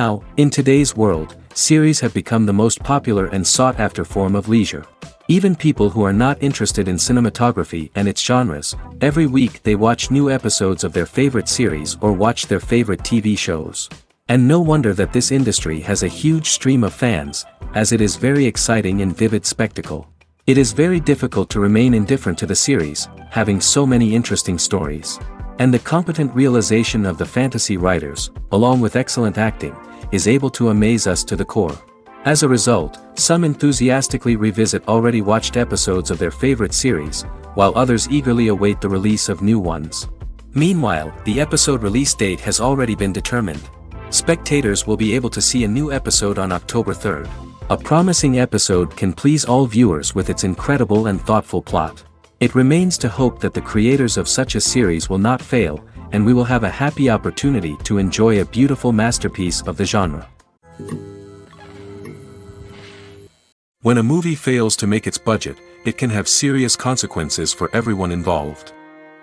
Now, in today's world, series have become the most popular and sought-after form of leisure. Even people who are not interested in cinematography and its genres, every week they watch new episodes of their favorite series or watch their favorite TV shows. And no wonder that this industry has a huge stream of fans, as it is very exciting and vivid spectacle. It is very difficult to remain indifferent to the series, having so many interesting stories. And the competent realization of the fantasy writers, along with excellent acting, is able to amaze us to the core. As a result, some enthusiastically revisit already watched episodes of their favorite series, while others eagerly await the release of new ones. Meanwhile, the episode release date has already been determined. Spectators will be able to see a new episode on October 3rd. A promising episode can please all viewers with its incredible and thoughtful plot. It remains to hope that the creators of such a series will not fail, and we will have a happy opportunity to enjoy a beautiful masterpiece of the genre. When a movie fails to make its budget, it can have serious consequences for everyone involved.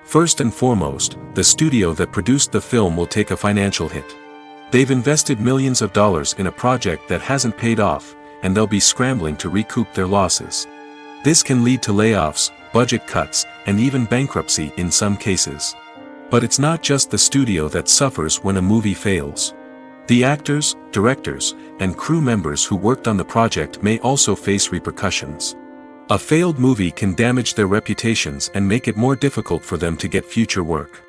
First and foremost, the studio that produced the film will take a financial hit. They've invested millions of dollars in a project that hasn't paid off, and they'll be scrambling to recoup their losses. This can lead to layoffs, budget cuts, and even bankruptcy in some cases. But it's not just the studio that suffers when a movie fails. The actors, directors, and crew members who worked on the project may also face repercussions. A failed movie can damage their reputations and make it more difficult for them to get future work.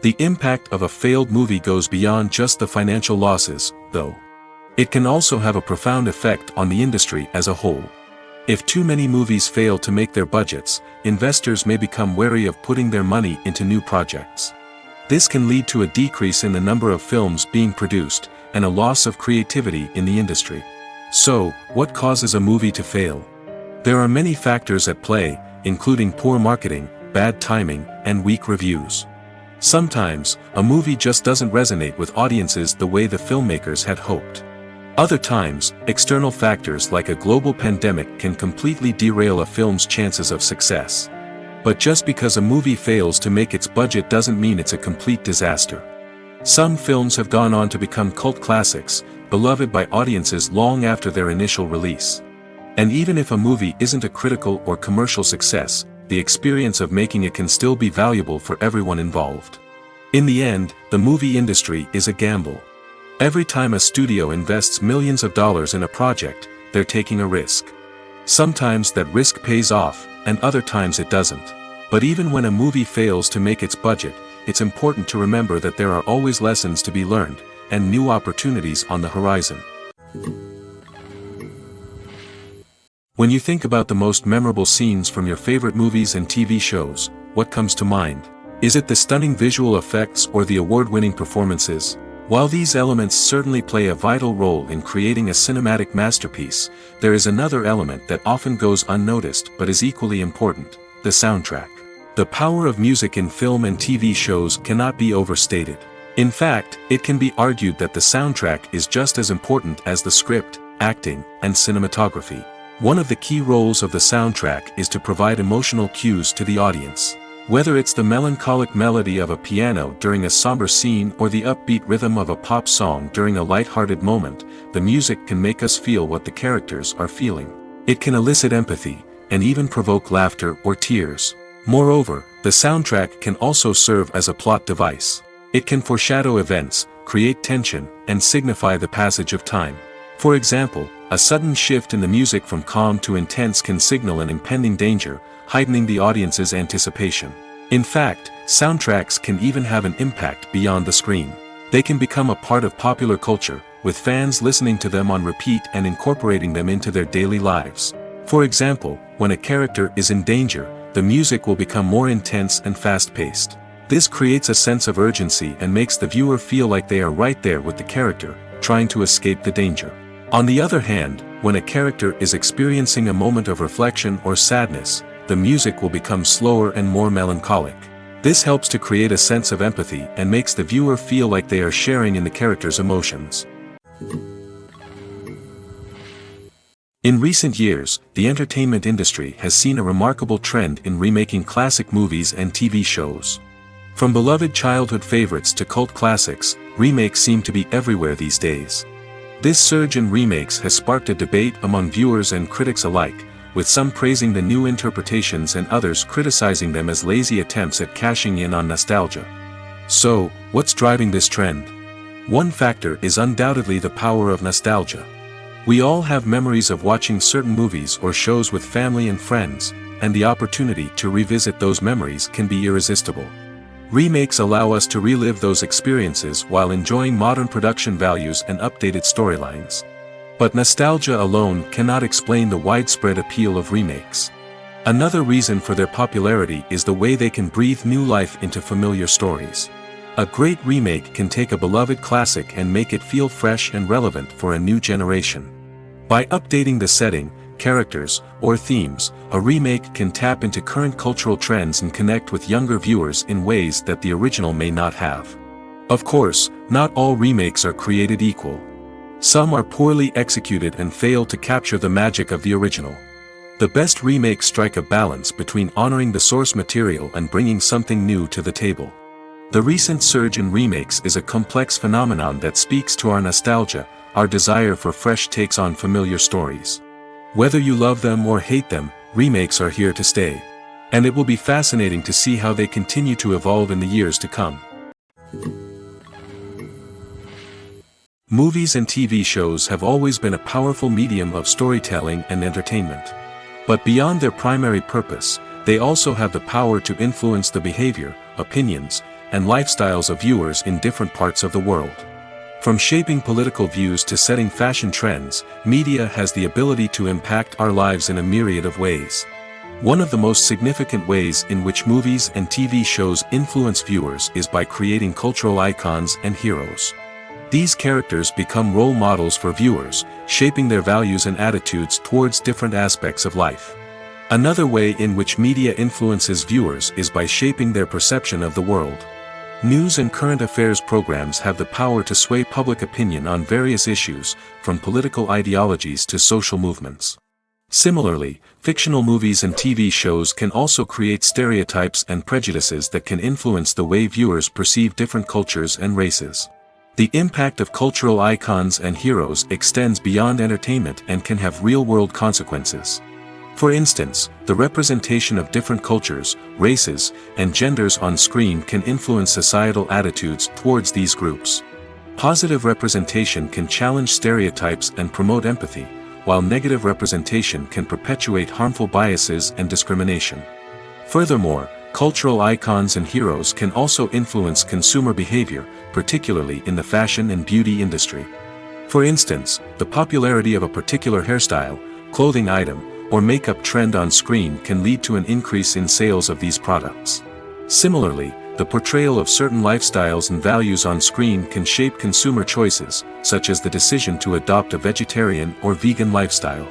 The impact of a failed movie goes beyond just the financial losses, though. It can also have a profound effect on the industry as a whole. If too many movies fail to make their budgets, investors may become wary of putting their money into new projects. This can lead to a decrease in the number of films being produced, and a loss of creativity in the industry. So, what causes a movie to fail? There are many factors at play, including poor marketing, bad timing, and weak reviews. Sometimes, a movie just doesn't resonate with audiences the way the filmmakers had hoped. Other times, external factors like a global pandemic can completely derail a film's chances of success. But just because a movie fails to make its budget doesn't mean it's a complete disaster. Some films have gone on to become cult classics, beloved by audiences long after their initial release. And even if a movie isn't a critical or commercial success, the experience of making it can still be valuable for everyone involved. In the end, the movie industry is a gamble. Every time a studio invests millions of dollars in a project, they're taking a risk. Sometimes that risk pays off, and other times it doesn't. But even when a movie fails to make its budget, it's important to remember that there are always lessons to be learned, and new opportunities on the horizon. When you think about the most memorable scenes from your favorite movies and TV shows, what comes to mind? Is it the stunning visual effects or the award-winning performances? While these elements certainly play a vital role in creating a cinematic masterpiece, there is another element that often goes unnoticed but is equally important: the soundtrack. The power of music in film and TV shows cannot be overstated. In fact, it can be argued that the soundtrack is just as important as the script, acting, and cinematography. One of the key roles of the soundtrack is to provide emotional cues to the audience. Whether it's the melancholic melody of a piano during a somber scene or the upbeat rhythm of a pop song during a light-hearted moment, the music can make us feel what the characters are feeling. It can elicit empathy, and even provoke laughter or tears. Moreover, the soundtrack can also serve as a plot device. It can foreshadow events, create tension, and signify the passage of time. For example, a sudden shift in the music from calm to intense can signal an impending danger, heightening the audience's anticipation. In fact, soundtracks can even have an impact beyond the screen. They can become a part of popular culture, with fans listening to them on repeat and incorporating them into their daily lives. For example, when a character is in danger, the music will become more intense and fast-paced. This creates a sense of urgency and makes the viewer feel like they are right there with the character, trying to escape the danger. On the other hand, when a character is experiencing a moment of reflection or sadness, the music will become slower and more melancholic. This helps to create a sense of empathy and makes the viewer feel like they are sharing in the character's emotions. In recent years, the entertainment industry has seen a remarkable trend in remaking classic movies and TV shows. From beloved childhood favorites to cult classics, remakes seem to be everywhere these days. This surge in remakes has sparked a debate among viewers and critics alike, with some praising the new interpretations and others criticizing them as lazy attempts at cashing in on nostalgia. So, what's driving this trend? One factor is undoubtedly the power of nostalgia. We all have memories of watching certain movies or shows with family and friends, and the opportunity to revisit those memories can be irresistible. Remakes allow us to relive those experiences while enjoying modern production values and updated storylines. But nostalgia alone cannot explain the widespread appeal of remakes. Another reason for their popularity is the way they can breathe new life into familiar stories. A great remake can take a beloved classic and make it feel fresh and relevant for a new generation. By updating the setting, characters, or themes, a remake can tap into current cultural trends and connect with younger viewers in ways that the original may not have. Of course, not all remakes are created equal. Some are poorly executed and fail to capture the magic of the original. The best remakes strike a balance between honoring the source material and bringing something new to the table. The recent surge in remakes is a complex phenomenon that speaks to our nostalgia, our desire for fresh takes on familiar stories. Whether you love them or hate them, remakes are here to stay. And it will be fascinating to see how they continue to evolve in the years to come. Movies and TV shows have always been a powerful medium of storytelling and entertainment. But beyond their primary purpose, they also have the power to influence the behavior, opinions, and lifestyles of viewers in different parts of the world. From shaping political views to setting fashion trends, media has the ability to impact our lives in a myriad of ways. One of the most significant ways in which movies and TV shows influence viewers is by creating cultural icons and heroes. These characters become role models for viewers, shaping their values and attitudes towards different aspects of life. Another way in which media influences viewers is by shaping their perception of the world. News and current affairs programs have the power to sway public opinion on various issues, from political ideologies to social movements. Similarly, fictional movies and TV shows can also create stereotypes and prejudices that can influence the way viewers perceive different cultures and races. The impact of cultural icons and heroes extends beyond entertainment and can have real-world consequences. For instance, the representation of different cultures, races, and genders on screen can influence societal attitudes towards these groups. Positive representation can challenge stereotypes and promote empathy, while negative representation can perpetuate harmful biases and discrimination. Furthermore, cultural icons and heroes can also influence consumer behavior, particularly in the fashion and beauty industry. For instance, the popularity of a particular hairstyle, clothing item, or makeup trend on screen can lead to an increase in sales of these products. Similarly, the portrayal of certain lifestyles and values on screen can shape consumer choices, such as the decision to adopt a vegetarian or vegan lifestyle.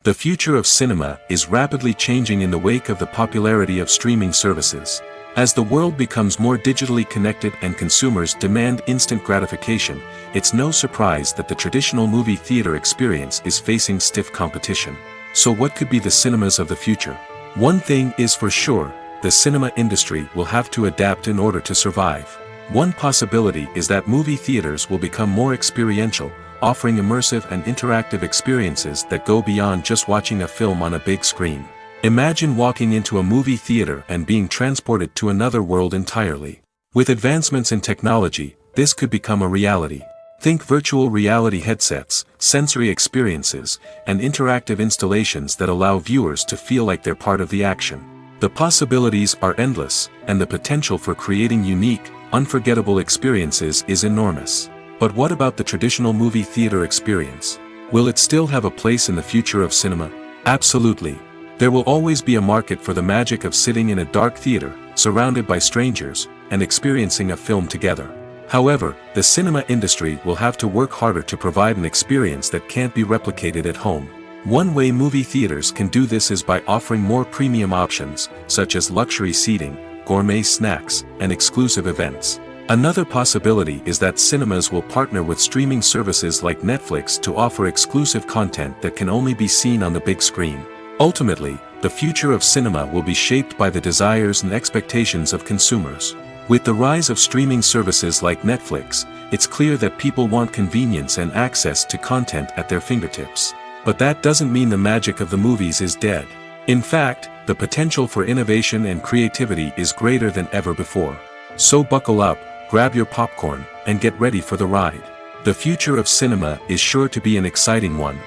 The future of cinema is rapidly changing in the wake of the popularity of streaming services. As the world becomes more digitally connected and consumers demand instant gratification, it's no surprise that the traditional movie theater experience is facing stiff competition. So what could be the cinemas of the future? One thing is for sure, the cinema industry will have to adapt in order to survive. One possibility is that movie theaters will become more experiential, offering immersive and interactive experiences that go beyond just watching a film on a big screen. Imagine walking into a movie theater and being transported to another world entirely. With advancements in technology, this could become a reality. Think virtual reality headsets, sensory experiences, and interactive installations that allow viewers to feel like they're part of the action. The possibilities are endless, and the potential for creating unique, unforgettable experiences is enormous. But what about the traditional movie theater experience? Will it still have a place in the future of cinema? Absolutely. There will always be a market for the magic of sitting in a dark theater, surrounded by strangers, and experiencing a film together. However, the cinema industry will have to work harder to provide an experience that can't be replicated at home. One way movie theaters can do this is by offering more premium options, such as luxury seating, gourmet snacks, and exclusive events. Another possibility is that cinemas will partner with streaming services like Netflix to offer exclusive content that can only be seen on the big screen. Ultimately, the future of cinema will be shaped by the desires and expectations of consumers. With the rise of streaming services like Netflix, it's clear that people want convenience and access to content at their fingertips. But that doesn't mean the magic of the movies is dead. In fact, the potential for innovation and creativity is greater than ever before. So buckle up, grab your popcorn, and get ready for the ride. The future of cinema is sure to be an exciting one.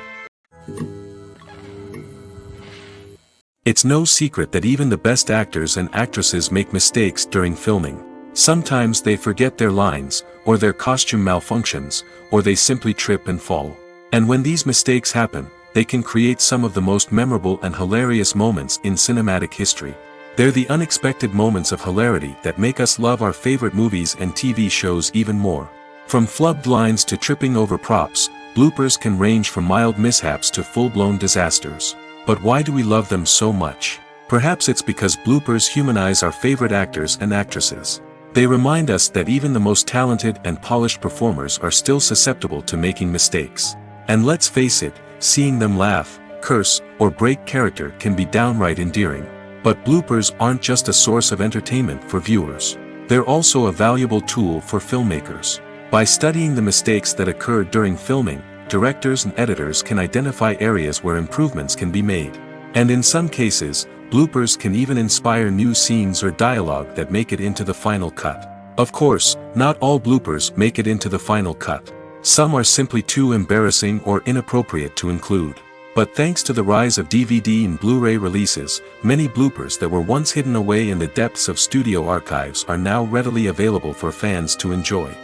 It's no secret that even the best actors and actresses make mistakes during filming. Sometimes they forget their lines, or their costume malfunctions, or they simply trip and fall. And when these mistakes happen, they can create some of the most memorable and hilarious moments in cinematic history. They're the unexpected moments of hilarity that make us love our favorite movies and TV shows even more. From flubbed lines to tripping over props, bloopers can range from mild mishaps to full-blown disasters. But why do we love them so much? Perhaps it's because bloopers humanize our favorite actors and actresses. They remind us that even the most talented and polished performers are still susceptible to making mistakes. And let's face it, seeing them laugh, curse, or break character can be downright endearing. But bloopers aren't just a source of entertainment for viewers. They're also a valuable tool for filmmakers. By studying the mistakes that occurred during filming, directors and editors can identify areas where improvements can be made. And in some cases, bloopers can even inspire new scenes or dialogue that make it into the final cut. Of course, not all bloopers make it into the final cut. Some are simply too embarrassing or inappropriate to include. But thanks to the rise of DVD and Blu-ray releases, many bloopers that were once hidden away in the depths of studio archives are now readily available for fans to enjoy.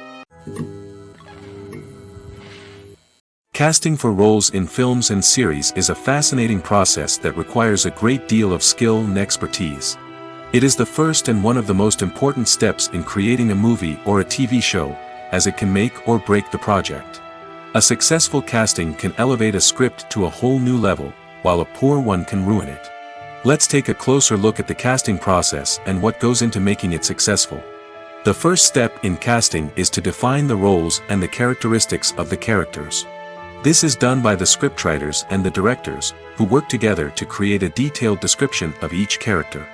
Casting for roles in films and series is a fascinating process that requires a great deal of skill and expertise. It is the first and one of the most important steps in creating a movie or a TV show, as it can make or break the project. A successful casting can elevate a script to a whole new level, while a poor one can ruin it. Let's take a closer look at the casting process and what goes into making it successful. The first step in casting is to define the roles and the characteristics of the characters. This is done by the scriptwriters and the directors, who work together to create a detailed description of each character.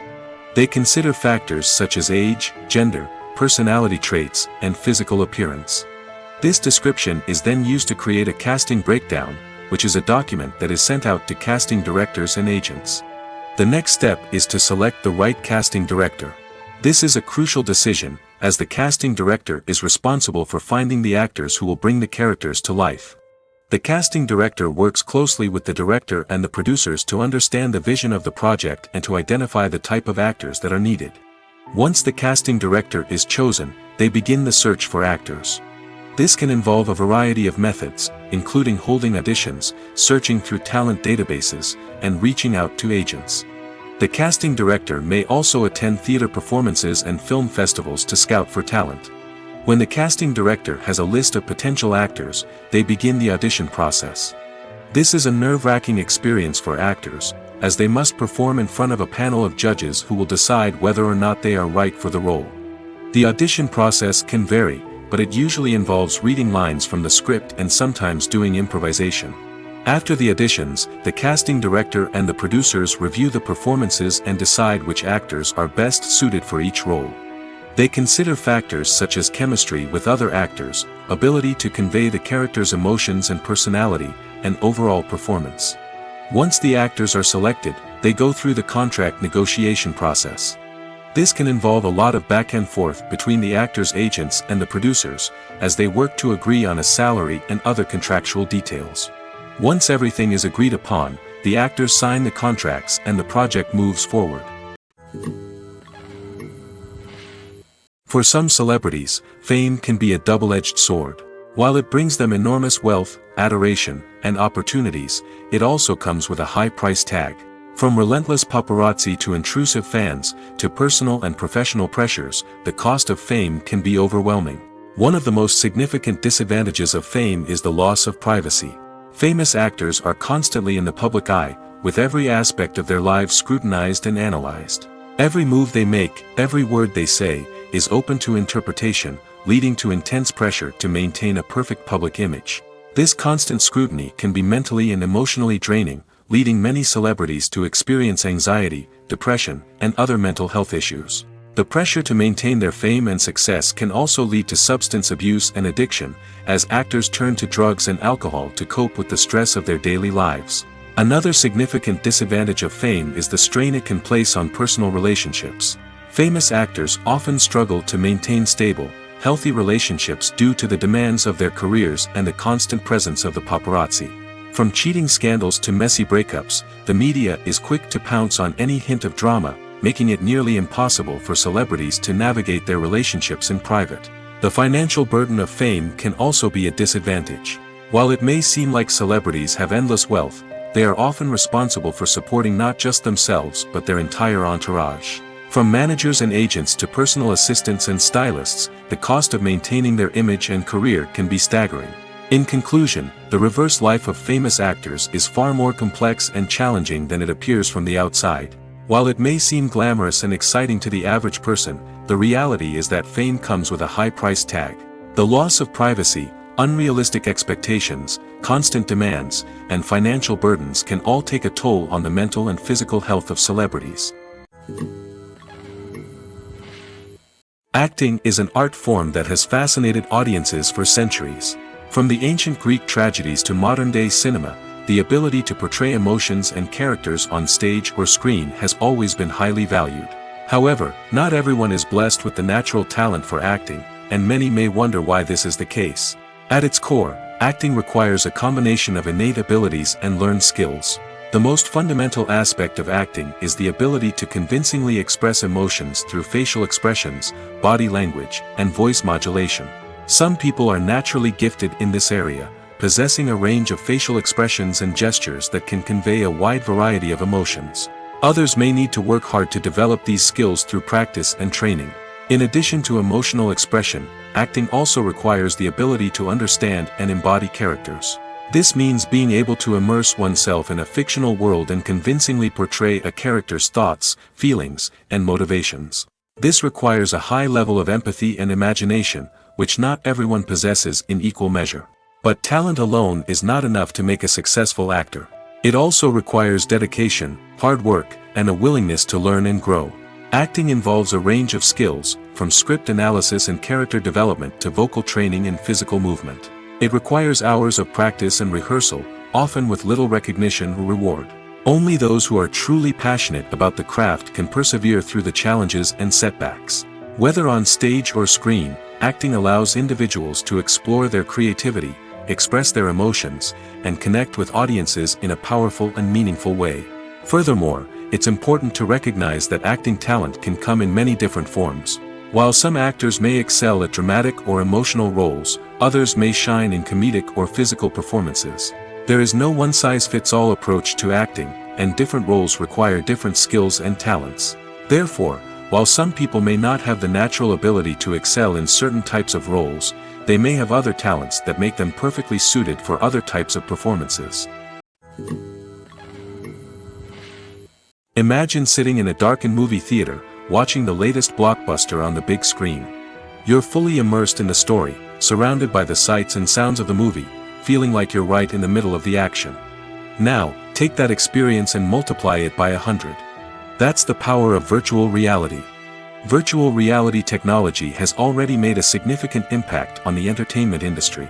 They consider factors such as age, gender, personality traits, and physical appearance. This description is then used to create a casting breakdown, which is a document that is sent out to casting directors and agents. The next step is to select the right casting director. This is a crucial decision, as the casting director is responsible for finding the actors who will bring the characters to life. The casting director works closely with the director and the producers to understand the vision of the project and to identify the type of actors that are needed. Once the casting director is chosen, they begin the search for actors. This can involve a variety of methods, including holding auditions, searching through talent databases, and reaching out to agents. The casting director may also attend theater performances and film festivals to scout for talent. When the casting director has a list of potential actors, they begin the audition process. This is a nerve-wracking experience for actors, as they must perform in front of a panel of judges who will decide whether or not they are right for the role. The audition process can vary, but it usually involves reading lines from the script and sometimes doing improvisation. After the auditions, the casting director and the producers review the performances and decide which actors are best suited for each role. They consider factors such as chemistry with other actors, ability to convey the character's emotions and personality, and overall performance. Once the actors are selected, they go through the contract negotiation process. This can involve a lot of back and forth between the actors' agents and the producers, as they work to agree on a salary and other contractual details. Once everything is agreed upon, the actors sign the contracts and the project moves forward. For some celebrities, fame can be a double-edged sword. While it brings them enormous wealth, adoration, and opportunities, it also comes with a high price tag. From relentless paparazzi to intrusive fans, to personal and professional pressures, the cost of fame can be overwhelming. One of the most significant disadvantages of fame is the loss of privacy. Famous actors are constantly in the public eye, with every aspect of their lives scrutinized and analyzed. Every move they make, every word they say, is open to interpretation, leading to intense pressure to maintain a perfect public image. This constant scrutiny can be mentally and emotionally draining, leading many celebrities to experience anxiety, depression, and other mental health issues. The pressure to maintain their fame and success can also lead to substance abuse and addiction, as actors turn to drugs and alcohol to cope with the stress of their daily lives. Another significant disadvantage of fame is the strain it can place on personal relationships. Famous actors often struggle to maintain stable, healthy relationships due to the demands of their careers and the constant presence of the paparazzi. From cheating scandals to messy breakups, the media is quick to pounce on any hint of drama, making it nearly impossible for celebrities to navigate their relationships in private. The financial burden of fame can also be a disadvantage. While it may seem like celebrities have endless wealth, they are often responsible for supporting not just themselves but their entire entourage. From managers and agents to personal assistants and stylists, the cost of maintaining their image and career can be staggering. In conclusion, the reverse life of famous actors is far more complex and challenging than it appears from the outside. While it may seem glamorous and exciting to the average person, the reality is that fame comes with a high price tag. The loss of privacy, unrealistic expectations, constant demands, and financial burdens can all take a toll on the mental and physical health of celebrities. Acting is an art form that has fascinated audiences for centuries. From the ancient Greek tragedies to modern-day cinema, the ability to portray emotions and characters on stage or screen has always been highly valued. However, not everyone is blessed with the natural talent for acting, and many may wonder why this is the case. At its core, acting requires a combination of innate abilities and learned skills. The most fundamental aspect of acting is the ability to convincingly express emotions through facial expressions, body language, and voice modulation. Some people are naturally gifted in this area, possessing a range of facial expressions and gestures that can convey a wide variety of emotions. Others may need to work hard to develop these skills through practice and training. In addition to emotional expression, acting also requires the ability to understand and embody characters. This means being able to immerse oneself in a fictional world and convincingly portray a character's thoughts, feelings, and motivations. This requires a high level of empathy and imagination, which not everyone possesses in equal measure. But talent alone is not enough to make a successful actor. It also requires dedication, hard work, and a willingness to learn and grow. Acting involves a range of skills, from script analysis and character development to vocal training and physical movement. It requires hours of practice and rehearsal, often with little recognition or reward. Only those who are truly passionate about the craft can persevere through the challenges and setbacks. Whether on stage or screen, acting allows individuals to explore their creativity, express their emotions, and connect with audiences in a powerful and meaningful way. Furthermore, it's important to recognize that acting talent can come in many different forms. While some actors may excel at dramatic or emotional roles, others may shine in comedic or physical performances. There is no one-size-fits-all approach to acting, and different roles require different skills and talents. Therefore, while some people may not have the natural ability to excel in certain types of roles, they may have other talents that make them perfectly suited for other types of performances. Imagine sitting in a darkened movie theater, watching the latest blockbuster on the big screen. You're fully immersed in the story, surrounded by the sights and sounds of the movie, feeling like you're right in the middle of the action. Now, take that experience and multiply it by 100. That's the power of virtual reality. Virtual reality technology has already made a significant impact on the entertainment industry.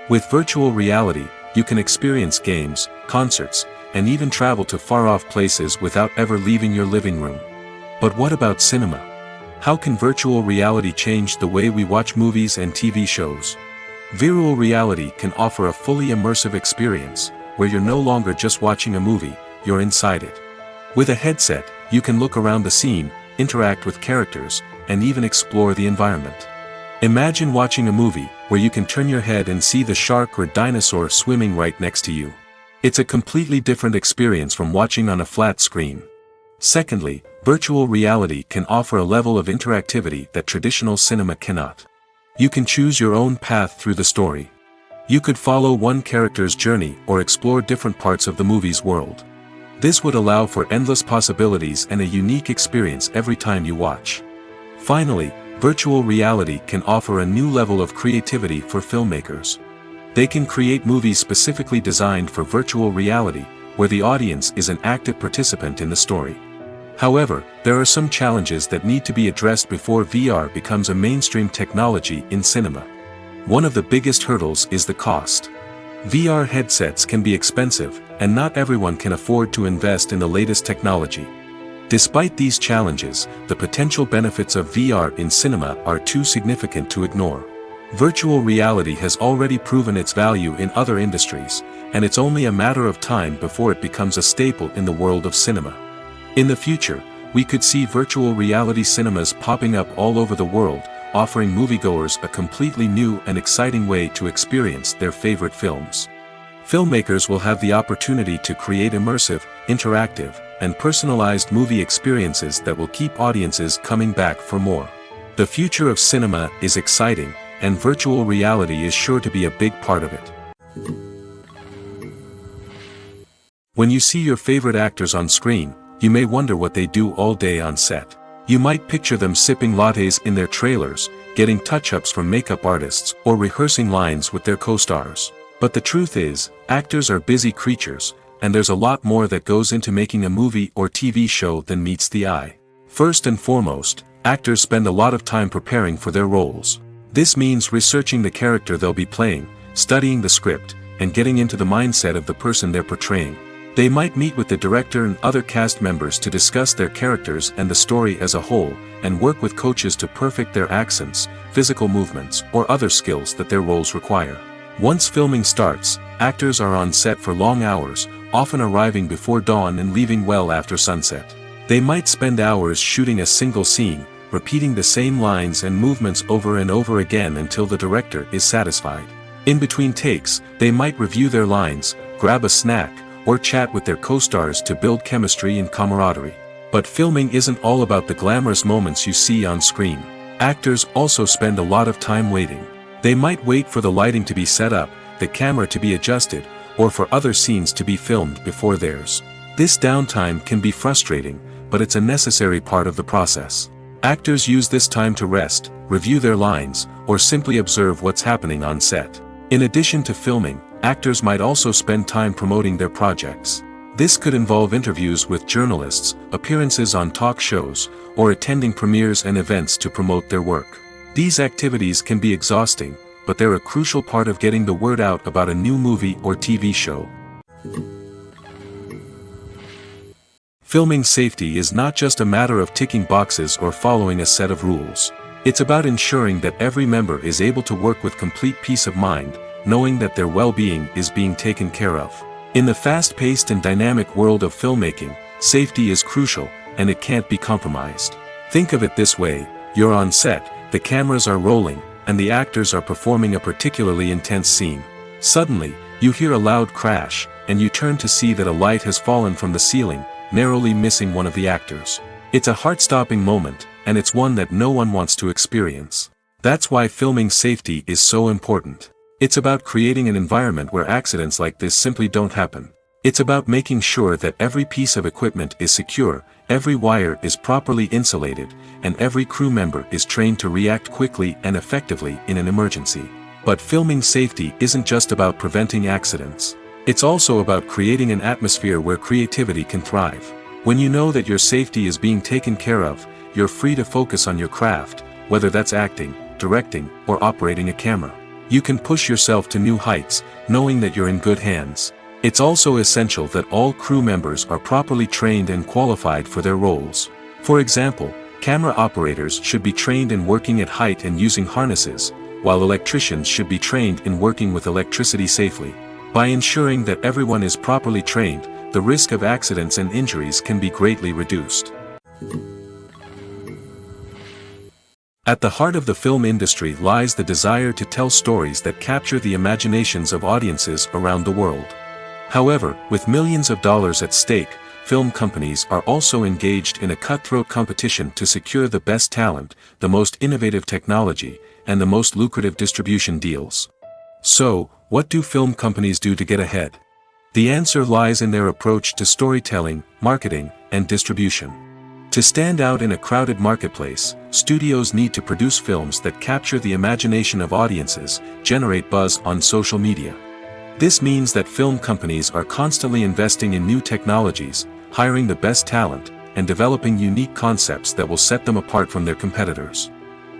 With virtual reality, you can experience games, concerts, and even travel to far-off places without ever leaving your living room. But what about cinema? How can virtual reality change the way we watch movies and TV shows? Virtual reality can offer a fully immersive experience, where you're no longer just watching a movie, you're inside it. With a headset, you can look around the scene, interact with characters, and even explore the environment. Imagine watching a movie where you can turn your head and see the shark or dinosaur swimming right next to you. It's a completely different experience from watching on a flat screen. Secondly, virtual reality can offer a level of interactivity that traditional cinema cannot. You can choose your own path through the story. You could follow one character's journey or explore different parts of the movie's world. This would allow for endless possibilities and a unique experience every time you watch. Finally, virtual reality can offer a new level of creativity for filmmakers. They can create movies specifically designed for virtual reality, where the audience is an active participant in the story. However, there are some challenges that need to be addressed before VR becomes a mainstream technology in cinema. One of the biggest hurdles is the cost. VR headsets can be expensive, and not everyone can afford to invest in the latest technology. Despite these challenges, the potential benefits of VR in cinema are too significant to ignore. Virtual reality has already proven its value in other industries, and it's only a matter of time before it becomes a staple in the world of cinema. In the future, we could see virtual reality cinemas popping up all over the world, offering moviegoers a completely new and exciting way to experience their favorite films. Filmmakers will have the opportunity to create immersive, interactive, and personalized movie experiences that will keep audiences coming back for more. The future of cinema is exciting, and virtual reality is sure to be a big part of it. When you see your favorite actors on screen, you may wonder what they do all day on set. You might picture them sipping lattes in their trailers, getting touch-ups from makeup artists, or rehearsing lines with their co-stars. But the truth is, actors are busy creatures, and there's a lot more that goes into making a movie or TV show than meets the eye. First and foremost, actors spend a lot of time preparing for their roles. This means researching the character they'll be playing, studying the script, and getting into the mindset of the person they're portraying. They might meet with the director and other cast members to discuss their characters and the story as a whole, and work with coaches to perfect their accents, physical movements, or other skills that their roles require. Once filming starts, actors are on set for long hours, often arriving before dawn and leaving well after sunset. They might spend hours shooting a single scene, repeating the same lines and movements over and over again until the director is satisfied. In between takes, they might review their lines, grab a snack, or chat with their co-stars to build chemistry and camaraderie. But filming isn't all about the glamorous moments you see on screen. Actors also spend a lot of time waiting. They might wait for the lighting to be set up, the camera to be adjusted, or for other scenes to be filmed before theirs. This downtime can be frustrating, but it's a necessary part of the process. Actors use this time to rest, review their lines, or simply observe what's happening on set. In addition to filming, actors might also spend time promoting their projects. This could involve interviews with journalists, appearances on talk shows, or attending premieres and events to promote their work. These activities can be exhausting, but they're a crucial part of getting the word out about a new movie or TV show. Filming safety is not just a matter of ticking boxes or following a set of rules. It's about ensuring that every member is able to work with complete peace of mind, knowing that their well-being is being taken care of. In the fast-paced and dynamic world of filmmaking, safety is crucial, and it can't be compromised. Think of it this way: you're on set, the cameras are rolling, and the actors are performing a particularly intense scene. Suddenly, you hear a loud crash, and you turn to see that a light has fallen from the ceiling, narrowly missing one of the actors. It's a heart-stopping moment, and it's one that no one wants to experience. That's why filming safety is so important. It's about creating an environment where accidents like this simply don't happen. It's about making sure that every piece of equipment is secure, every wire is properly insulated, and every crew member is trained to react quickly and effectively in an emergency. But filming safety isn't just about preventing accidents. It's also about creating an atmosphere where creativity can thrive. When you know that your safety is being taken care of, you're free to focus on your craft, whether that's acting, directing, or operating a camera. You can push yourself to new heights, knowing that you're in good hands. It's also essential that all crew members are properly trained and qualified for their roles. For example, camera operators should be trained in working at height and using harnesses, while electricians should be trained in working with electricity safely. By ensuring that everyone is properly trained, the risk of accidents and injuries can be greatly reduced. At the heart of the film industry lies the desire to tell stories that capture the imaginations of audiences around the world. However, with millions of dollars at stake, film companies are also engaged in a cutthroat competition to secure the best talent, the most innovative technology, and the most lucrative distribution deals. So, what do film companies do to get ahead? The answer lies in their approach to storytelling, marketing, and distribution. To stand out in a crowded marketplace, studios need to produce films that capture the imagination of audiences, generate buzz on social media. This means that film companies are constantly investing in new technologies, hiring the best talent, and developing unique concepts that will set them apart from their competitors.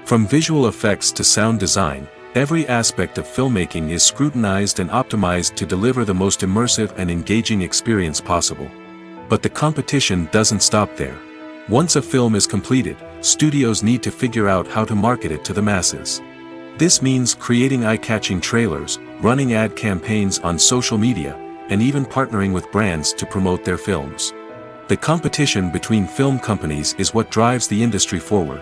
From visual effects to sound design, every aspect of filmmaking is scrutinized and optimized to deliver the most immersive and engaging experience possible. But the competition doesn't stop there. Once a film is completed, studios need to figure out how to market it to the masses. This means creating eye-catching trailers, running ad campaigns on social media, and even partnering with brands to promote their films. The competition between film companies is what drives the industry forward.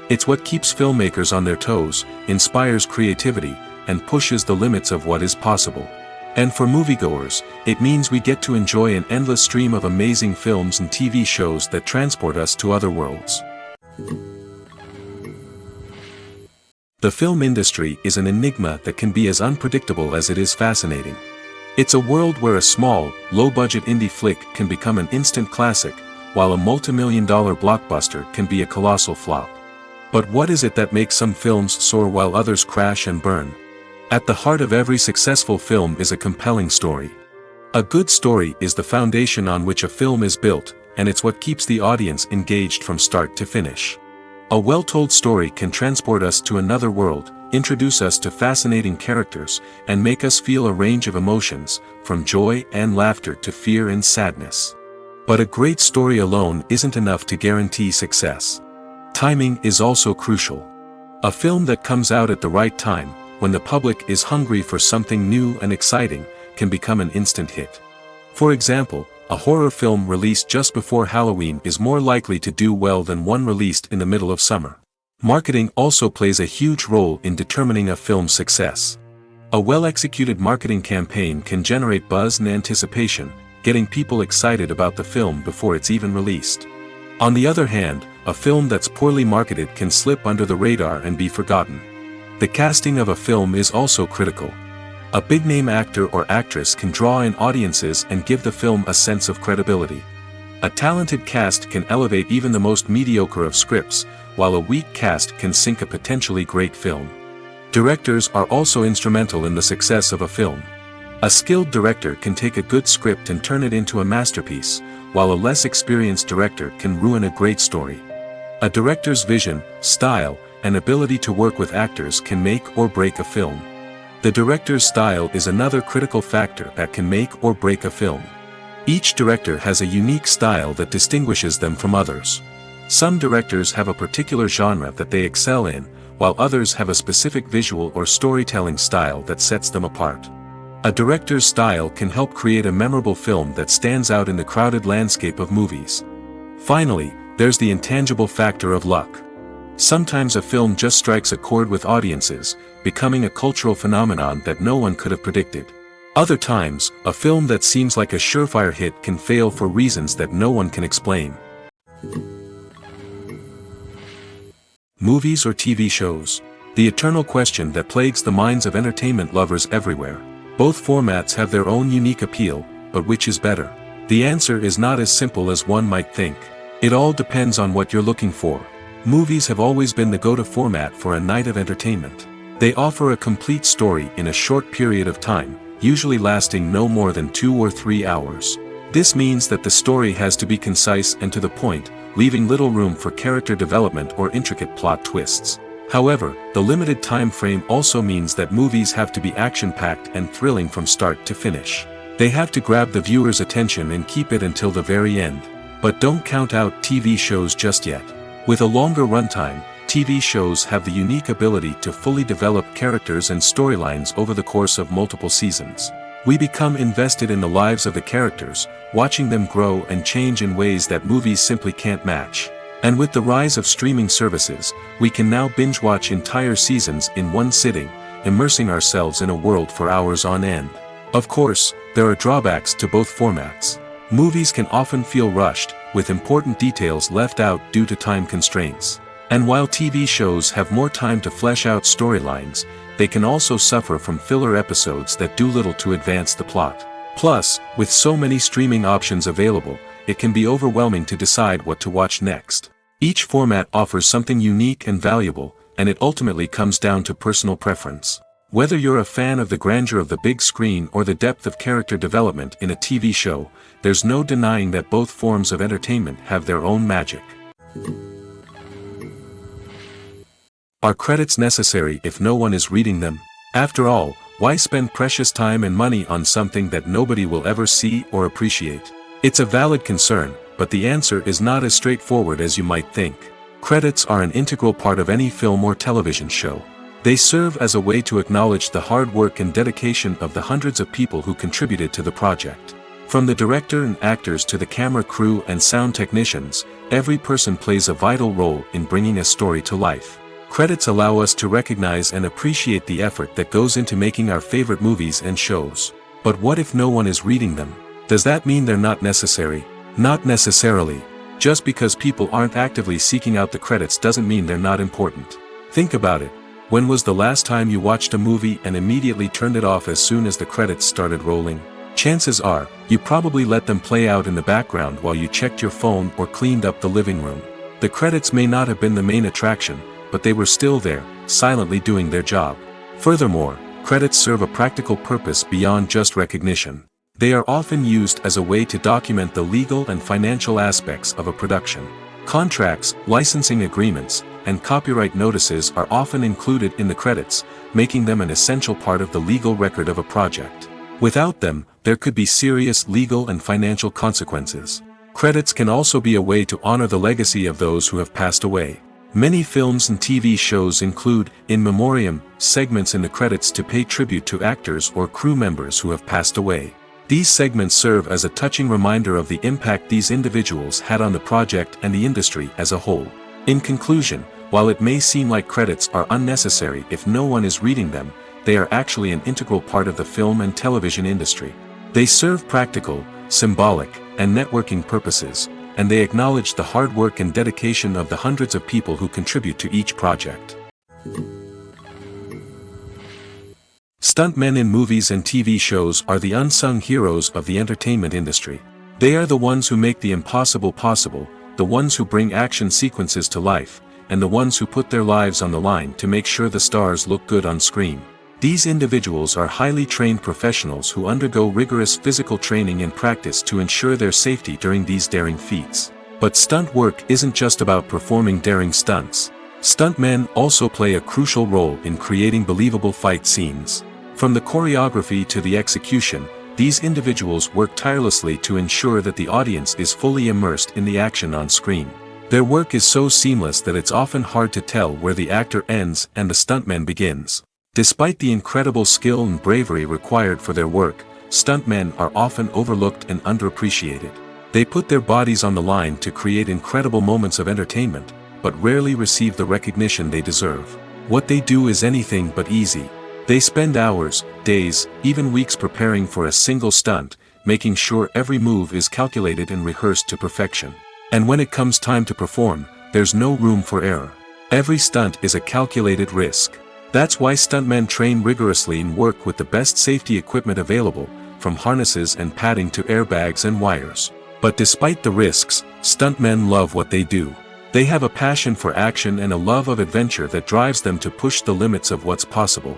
It's what keeps filmmakers on their toes, inspires creativity, and pushes the limits of what is possible. And for moviegoers, it means we get to enjoy an endless stream of amazing films and TV shows that transport us to other worlds. The film industry is an enigma that can be as unpredictable as it is fascinating. It's a world where a small, low-budget indie flick can become an instant classic, while a multi-million-dollar blockbuster can be a colossal flop. But what is it that makes some films soar while others crash and burn? At the heart of every successful film is a compelling story. A good story is the foundation on which a film is built, and it's what keeps the audience engaged from start to finish. A well-told story can transport us to another world, introduce us to fascinating characters, and make us feel a range of emotions, from joy and laughter to fear and sadness. But a great story alone isn't enough to guarantee success. Timing is also crucial. A film that comes out at the right time, when the public is hungry for something new and exciting, can become an instant hit. For example, a horror film released just before Halloween is more likely to do well than one released in the middle of summer. Marketing also plays a huge role in determining a film's success. A well-executed marketing campaign can generate buzz and anticipation, getting people excited about the film before it's even released. On the other hand, a film that's poorly marketed can slip under the radar and be forgotten. The casting of a film is also critical. A big-name actor or actress can draw in audiences and give the film a sense of credibility. A talented cast can elevate even the most mediocre of scripts, while a weak cast can sink a potentially great film. Directors are also instrumental in the success of a film. A skilled director can take a good script and turn it into a masterpiece, while a less experienced director can ruin a great story. A director's vision, style, and ability to work with actors can make or break a film. The director's style is another critical factor that can make or break a film. Each director has a unique style that distinguishes them from others. Some directors have a particular genre that they excel in, while others have a specific visual or storytelling style that sets them apart. A director's style can help create a memorable film that stands out in the crowded landscape of movies. Finally, there's the intangible factor of luck. Sometimes a film just strikes a chord with audiences, becoming a cultural phenomenon that no one could have predicted. Other times, a film that seems like a surefire hit can fail for reasons that no one can explain. Movies or TV shows? The eternal question that plagues the minds of entertainment lovers everywhere. Both formats have their own unique appeal, but which is better? The answer is not as simple as one might think. It all depends on what you're looking for. Movies have always been the go-to format for a night of entertainment. They offer a complete story in a short period of time, usually lasting no more than 2 or 3 hours. This means that the story has to be concise and to the point, leaving little room for character development or intricate plot twists. However, the limited time frame also means that movies have to be action-packed and thrilling from start to finish. They have to grab the viewer's attention and keep it until the very end. But don't count out TV shows just yet. With a longer runtime, TV shows have the unique ability to fully develop characters and storylines over the course of multiple seasons. We become invested in the lives of the characters, watching them grow and change in ways that movies simply can't match. And with the rise of streaming services, we can now binge-watch entire seasons in one sitting, immersing ourselves in a world for hours on end. Of course, there are drawbacks to both formats. Movies can often feel rushed, with important details left out due to time constraints. And while TV shows have more time to flesh out storylines, they can also suffer from filler episodes that do little to advance the plot. Plus, with so many streaming options available, it can be overwhelming to decide what to watch next. Each format offers something unique and valuable, and it ultimately comes down to personal preference. Whether you're a fan of the grandeur of the big screen or the depth of character development in a TV show, there's no denying that both forms of entertainment have their own magic. Are credits necessary if no one is reading them? After all, why spend precious time and money on something that nobody will ever see or appreciate? It's a valid concern, but the answer is not as straightforward as you might think. Credits are an integral part of any film or television show. They serve as a way to acknowledge the hard work and dedication of the hundreds of people who contributed to the project. From the director and actors to the camera crew and sound technicians, every person plays a vital role in bringing a story to life. Credits allow us to recognize and appreciate the effort that goes into making our favorite movies and shows. But what if no one is reading them? Does that mean they're not necessary? Not necessarily. Just because people aren't actively seeking out the credits doesn't mean they're not important. Think about it. When was the last time you watched a movie and immediately turned it off as soon as the credits started rolling? Chances are, you probably let them play out in the background while you checked your phone or cleaned up the living room. The credits may not have been the main attraction, but they were still there, silently doing their job. Furthermore, credits serve a practical purpose beyond just recognition. They are often used as a way to document the legal and financial aspects of a production. Contracts, licensing agreements, and copyright notices are often included in the credits, making them an essential part of the legal record of a project. Without them, there could be serious legal and financial consequences. Credits can also be a way to honor the legacy of those who have passed away. Many films and TV shows include, in memoriam, segments in the credits to pay tribute to actors or crew members who have passed away. These segments serve as a touching reminder of the impact these individuals had on the project and the industry as a whole. In conclusion, while it may seem like credits are unnecessary if no one is reading them, they are actually an integral part of the film and television industry. They serve practical, symbolic, and networking purposes, and they acknowledge the hard work and dedication of the hundreds of people who contribute to each project. Stuntmen in movies and TV shows are the unsung heroes of the entertainment industry. They are the ones who make the impossible possible, the ones who bring action sequences to life, and the ones who put their lives on the line to make sure the stars look good on screen. These individuals are highly trained professionals who undergo rigorous physical training and practice to ensure their safety during these daring feats. But stunt work isn't just about performing daring stunts. Stuntmen also play a crucial role in creating believable fight scenes. From the choreography to the execution, these individuals work tirelessly to ensure that the audience is fully immersed in the action on screen. Their work is so seamless that it's often hard to tell where the actor ends and the stuntman begins. Despite the incredible skill and bravery required for their work, stuntmen are often overlooked and underappreciated. They put their bodies on the line to create incredible moments of entertainment, but rarely receive the recognition they deserve. What they do is anything but easy. They spend hours, days, even weeks preparing for a single stunt, making sure every move is calculated and rehearsed to perfection. And when it comes time to perform, there's no room for error. Every stunt is a calculated risk. That's why stuntmen train rigorously and work with the best safety equipment available, from harnesses and padding to airbags and wires. But despite the risks, stuntmen love what they do. They have a passion for action and a love of adventure that drives them to push the limits of what's possible.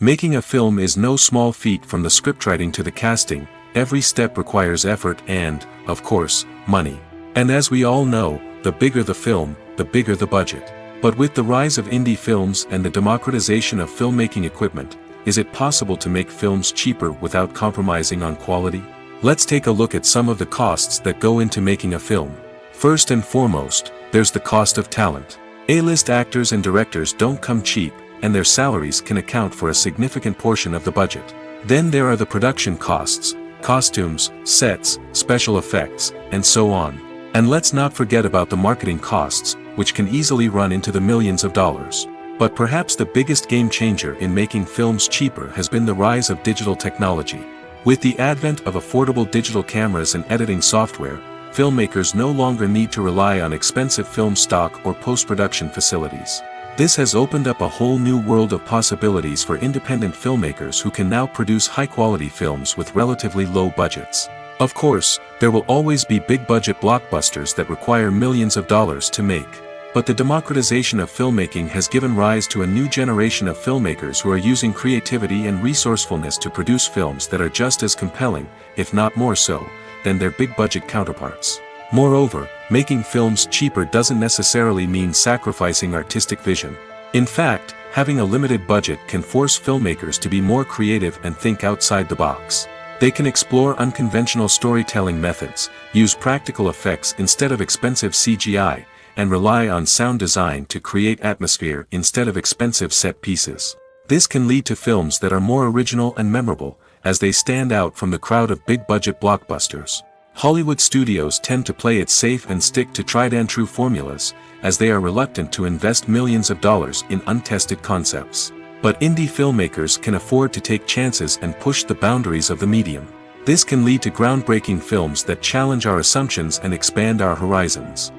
Making a film is no small feat. From the scriptwriting to the casting, every step requires effort and, of course, money. And as we all know, the bigger the film, the bigger the budget. But with the rise of indie films and the democratization of filmmaking equipment, is it possible to make films cheaper without compromising on quality? Let's take a look at some of the costs that go into making a film. First and foremost, there's the cost of talent. A-list actors and directors don't come cheap, and their salaries can account for a significant portion of the budget. Then there are the production costs, costumes, sets, special effects, and so on. And let's not forget about the marketing costs, which can easily run into the millions of dollars. But perhaps the biggest game changer in making films cheaper has been the rise of digital technology. With the advent of affordable digital cameras and editing software, filmmakers no longer need to rely on expensive film stock or post-production facilities. This has opened up a whole new world of possibilities for independent filmmakers who can now produce high-quality films with relatively low budgets. Of course, there will always be big-budget blockbusters that require millions of dollars to make. But the democratization of filmmaking has given rise to a new generation of filmmakers who are using creativity and resourcefulness to produce films that are just as compelling, if not more so, than their big-budget counterparts. Moreover, making films cheaper doesn't necessarily mean sacrificing artistic vision. In fact, having a limited budget can force filmmakers to be more creative and think outside the box. They can explore unconventional storytelling methods, use practical effects instead of expensive CGI, and rely on sound design to create atmosphere instead of expensive set pieces. This can lead to films that are more original and memorable, as they stand out from the crowd of big-budget blockbusters. Hollywood studios tend to play it safe and stick to tried-and-true formulas, as they are reluctant to invest millions of dollars in untested concepts. But indie filmmakers can afford to take chances and push the boundaries of the medium. This can lead to groundbreaking films that challenge our assumptions and expand our horizons.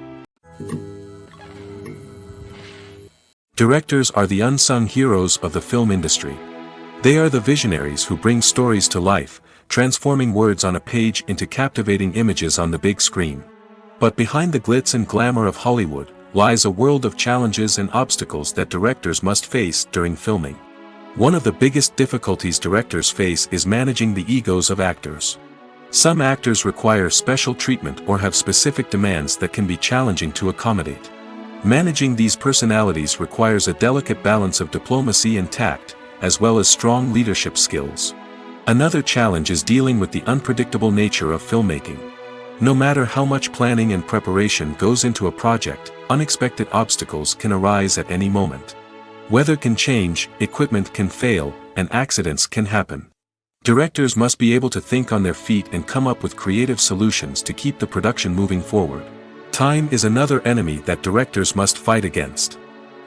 Directors are the unsung heroes of the film industry. They are the visionaries who bring stories to life, transforming words on a page into captivating images on the big screen. But behind the glitz and glamour of Hollywood lies a world of challenges and obstacles that directors must face during filming. One of the biggest difficulties directors face is managing the egos of actors. Some actors require special treatment or have specific demands that can be challenging to accommodate. Managing these personalities requires a delicate balance of diplomacy and tact, as well as strong leadership skills. Another challenge is dealing with the unpredictable nature of filmmaking. No matter how much planning and preparation goes into a project, unexpected obstacles can arise at any moment. Weather can change, equipment can fail, and accidents can happen. Directors must be able to think on their feet and come up with creative solutions to keep the production moving forward. Time is another enemy that directors must fight against.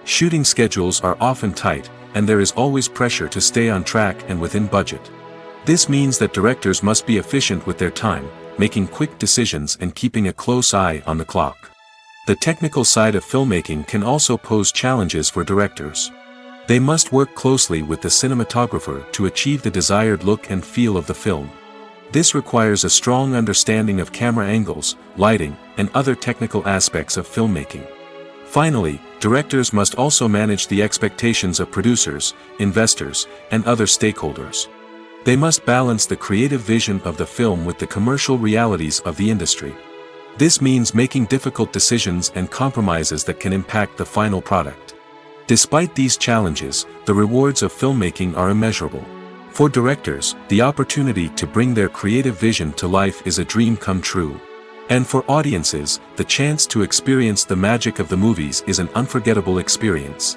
Shooting schedules are often tight, and there is always pressure to stay on track and within budget. This means that directors must be efficient with their time, making quick decisions and keeping a close eye on the clock. The technical side of filmmaking can also pose challenges for directors. They must work closely with the cinematographer to achieve the desired look and feel of the film. This requires a strong understanding of camera angles, lighting, and other technical aspects of filmmaking. Finally, directors must also manage the expectations of producers, investors, and other stakeholders. They must balance the creative vision of the film with the commercial realities of the industry. This means making difficult decisions and compromises that can impact the final product. Despite these challenges, the rewards of filmmaking are immeasurable. For directors, the opportunity to bring their creative vision to life is a dream come true. And for audiences, the chance to experience the magic of the movies is an unforgettable experience.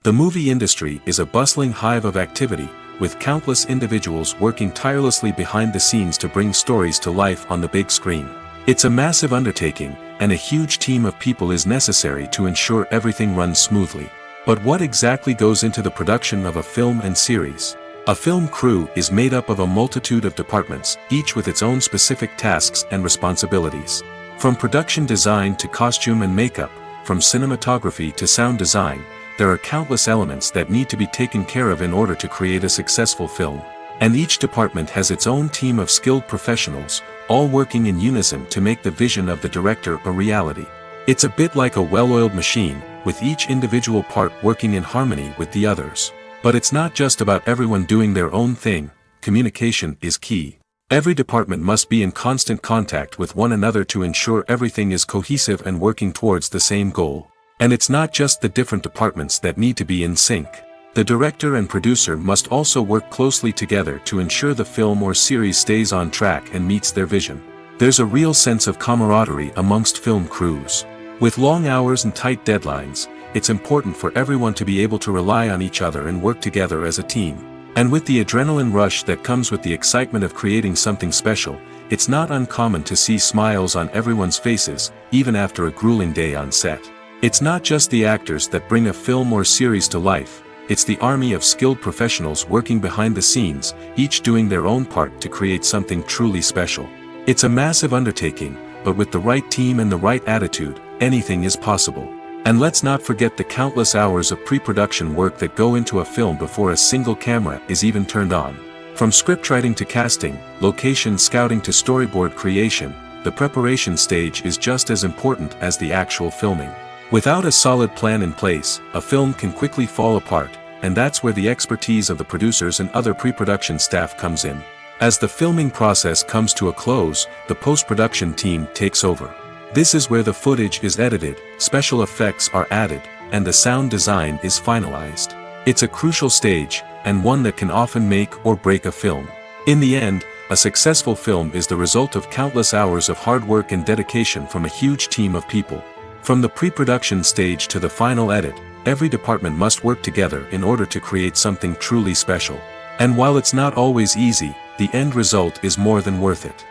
The movie industry is a bustling hive of activity, with countless individuals working tirelessly behind the scenes to bring stories to life on the big screen. It's a massive undertaking, and a huge team of people is necessary to ensure everything runs smoothly. But what exactly goes into the production of a film and series? A film crew is made up of a multitude of departments, each with its own specific tasks and responsibilities. From production design to costume and makeup, from cinematography to sound design, there are countless elements that need to be taken care of in order to create a successful film. And each department has its own team of skilled professionals, all working in unison to make the vision of the director a reality. It's a bit like a well-oiled machine, with each individual part working in harmony with the others. But it's not just about everyone doing their own thing. Communication is key. Every department must be in constant contact with one another to ensure everything is cohesive and working towards the same goal. And it's not just the different departments that need to be in sync. The director and producer must also work closely together to ensure the film or series stays on track and meets their vision. There's a real sense of camaraderie amongst film crews. With long hours and tight deadlines, it's important for everyone to be able to rely on each other and work together as a team. And with the adrenaline rush that comes with the excitement of creating something special, it's not uncommon to see smiles on everyone's faces, even after a grueling day on set. It's not just the actors that bring a film or series to life, it's the army of skilled professionals working behind the scenes, each doing their own part to create something truly special. It's a massive undertaking, but with the right team and the right attitude, anything is possible. And let's not forget the countless hours of pre-production work that go into a film before a single camera is even turned on. From scriptwriting to casting, location scouting to storyboard creation, the preparation stage is just as important as the actual filming. Without a solid plan in place, a film can quickly fall apart, and that's where the expertise of the producers and other pre-production staff comes in. As the filming process comes to a close, the post-production team takes over. This is where the footage is edited, special effects are added, and the sound design is finalized. It's a crucial stage, and one that can often make or break a film. In the end, a successful film is the result of countless hours of hard work and dedication from a huge team of people. From the pre-production stage to the final edit, every department must work together in order to create something truly special. And while it's not always easy, the end result is more than worth it.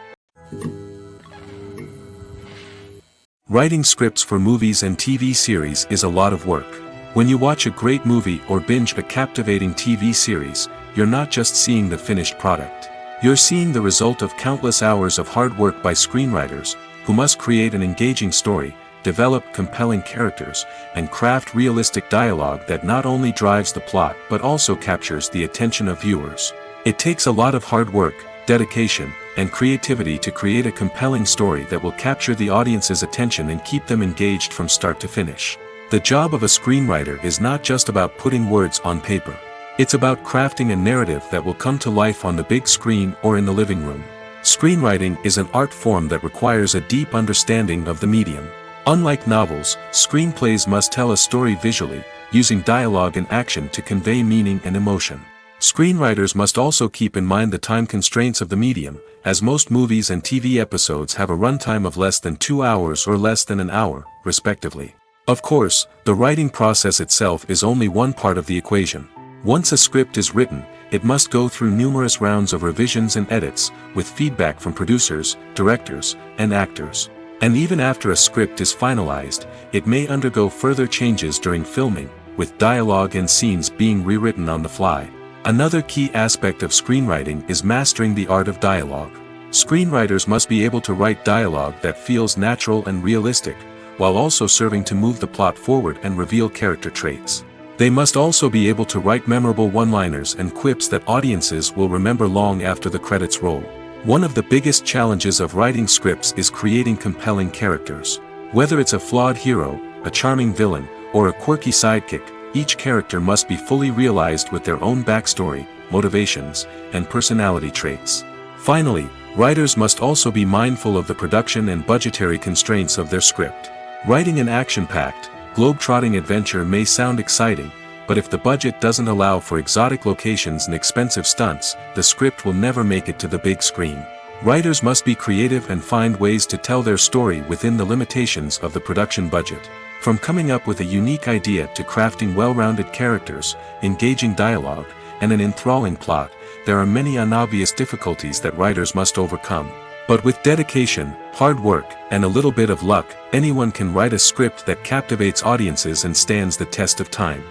Writing scripts for movies and TV series is a lot of work. When you watch a great movie or binge a captivating TV series, you're not just seeing the finished product. You're seeing the result of countless hours of hard work by screenwriters, who must create an engaging story, develop compelling characters, and craft realistic dialogue that not only drives the plot but also captures the attention of viewers. It takes a lot of hard work, dedication, and creativity to create a compelling story that will capture the audience's attention and keep them engaged from start to finish. The job of a screenwriter is not just about putting words on paper. It's about crafting a narrative that will come to life on the big screen or in the living room. Screenwriting is an art form that requires a deep understanding of the medium. Unlike novels, screenplays must tell a story visually, using dialogue and action to convey meaning and emotion. Screenwriters must also keep in mind the time constraints of the medium, as most movies and TV episodes have a runtime of less than 2 hours or less than an hour, respectively. Of course, the writing process itself is only one part of the equation. Once a script is written, it must go through numerous rounds of revisions and edits, with feedback from producers, directors, and actors. And even after a script is finalized, it may undergo further changes during filming, with dialogue and scenes being rewritten on the fly. Another key aspect of screenwriting is mastering the art of dialogue. Screenwriters must be able to write dialogue that feels natural and realistic, while also serving to move the plot forward and reveal character traits. They must also be able to write memorable one-liners and quips that audiences will remember long after the credits roll. One of the biggest challenges of writing scripts is creating compelling characters. Whether it's a flawed hero, a charming villain, or a quirky sidekick, each character must be fully realized with their own backstory, motivations, and personality traits. Finally, writers must also be mindful of the production and budgetary constraints of their script. Writing an action-packed, globe-trotting adventure may sound exciting, but if the budget doesn't allow for exotic locations and expensive stunts, the script will never make it to the big screen. Writers must be creative and find ways to tell their story within the limitations of the production budget. From coming up with a unique idea to crafting well-rounded characters, engaging dialogue, and an enthralling plot, there are many unobvious difficulties that writers must overcome. But with dedication, hard work, and a little bit of luck, anyone can write a script that captivates audiences and stands the test of time.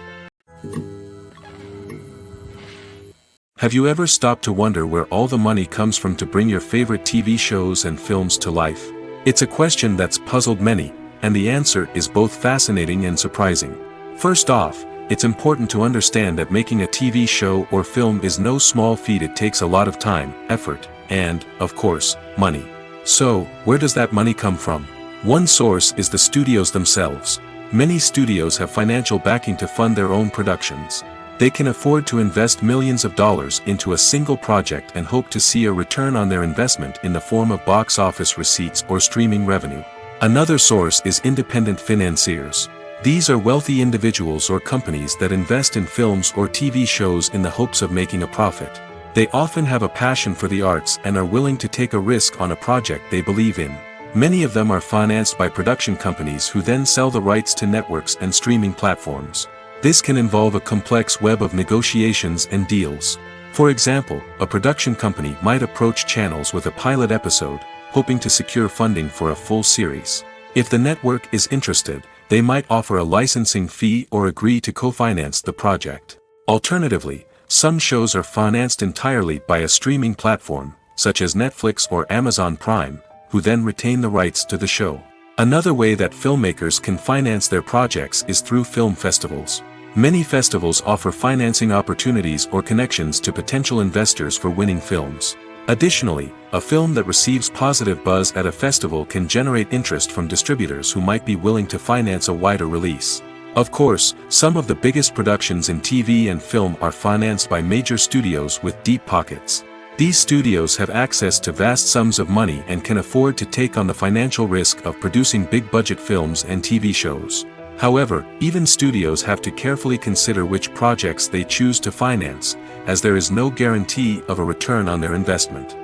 Have you ever stopped to wonder where all the money comes from to bring your favorite TV shows and films to life? It's a question that's puzzled many, and the answer is both fascinating and surprising. First off, it's important to understand that making a TV show or film is no small feat. It takes a lot of time, effort, and, of course, money. So, where does that money come from? One source is the studios themselves. Many studios have financial backing to fund their own productions. They can afford to invest millions of dollars into a single project and hope to see a return on their investment in the form of box office receipts or streaming revenue. Another source is independent financiers. These are wealthy individuals or companies that invest in films or TV shows in the hopes of making a profit. They often have a passion for the arts and are willing to take a risk on a project they believe in. Many of them are financed by production companies who then sell the rights to networks and streaming platforms. This can involve a complex web of negotiations and deals. For example, a production company might approach channels with a pilot episode, hoping to secure funding for a full series. If the network is interested, they might offer a licensing fee or agree to co-finance the project. Alternatively, some shows are financed entirely by a streaming platform, such as Netflix or Amazon Prime, who then retain the rights to the show. Another way that filmmakers can finance their projects is through film festivals. Many festivals offer financing opportunities or connections to potential investors for winning films. Additionally, a film that receives positive buzz at a festival can generate interest from distributors who might be willing to finance a wider release. Of course, some of the biggest productions in TV and film are financed by major studios with deep pockets. These studios have access to vast sums of money and can afford to take on the financial risk of producing big-budget films and TV shows. However, even studios have to carefully consider which projects they choose to finance, as there is no guarantee of a return on their investment.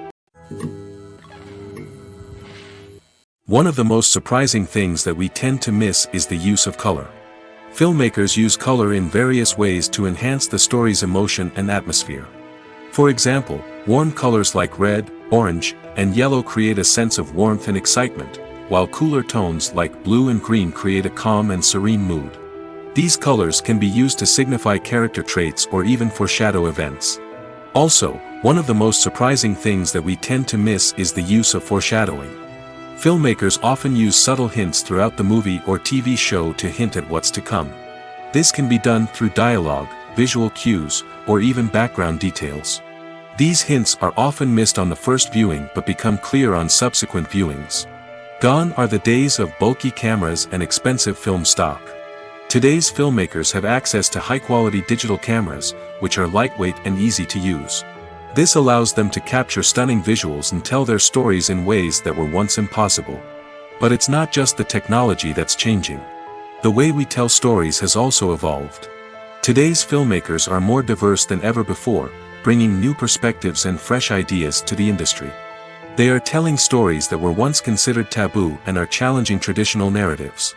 One of the most surprising things that we tend to miss is the use of color. Filmmakers use color in various ways to enhance the story's emotion and atmosphere. For example, warm colors like red, orange, and yellow create a sense of warmth and excitement, while cooler tones like blue and green create a calm and serene mood. These colors can be used to signify character traits or even foreshadow events. Also, one of the most surprising things that we tend to miss is the use of foreshadowing. Filmmakers often use subtle hints throughout the movie or TV show to hint at what's to come. This can be done through dialogue, visual cues, or even background details. These hints are often missed on the first viewing but become clear on subsequent viewings. Gone are the days of bulky cameras and expensive film stock. Today's filmmakers have access to high-quality digital cameras, which are lightweight and easy to use. This allows them to capture stunning visuals and tell their stories in ways that were once impossible. But it's not just the technology that's changing. The way we tell stories has also evolved. Today's filmmakers are more diverse than ever before, bringing new perspectives and fresh ideas to the industry. They are telling stories that were once considered taboo and are challenging traditional narratives.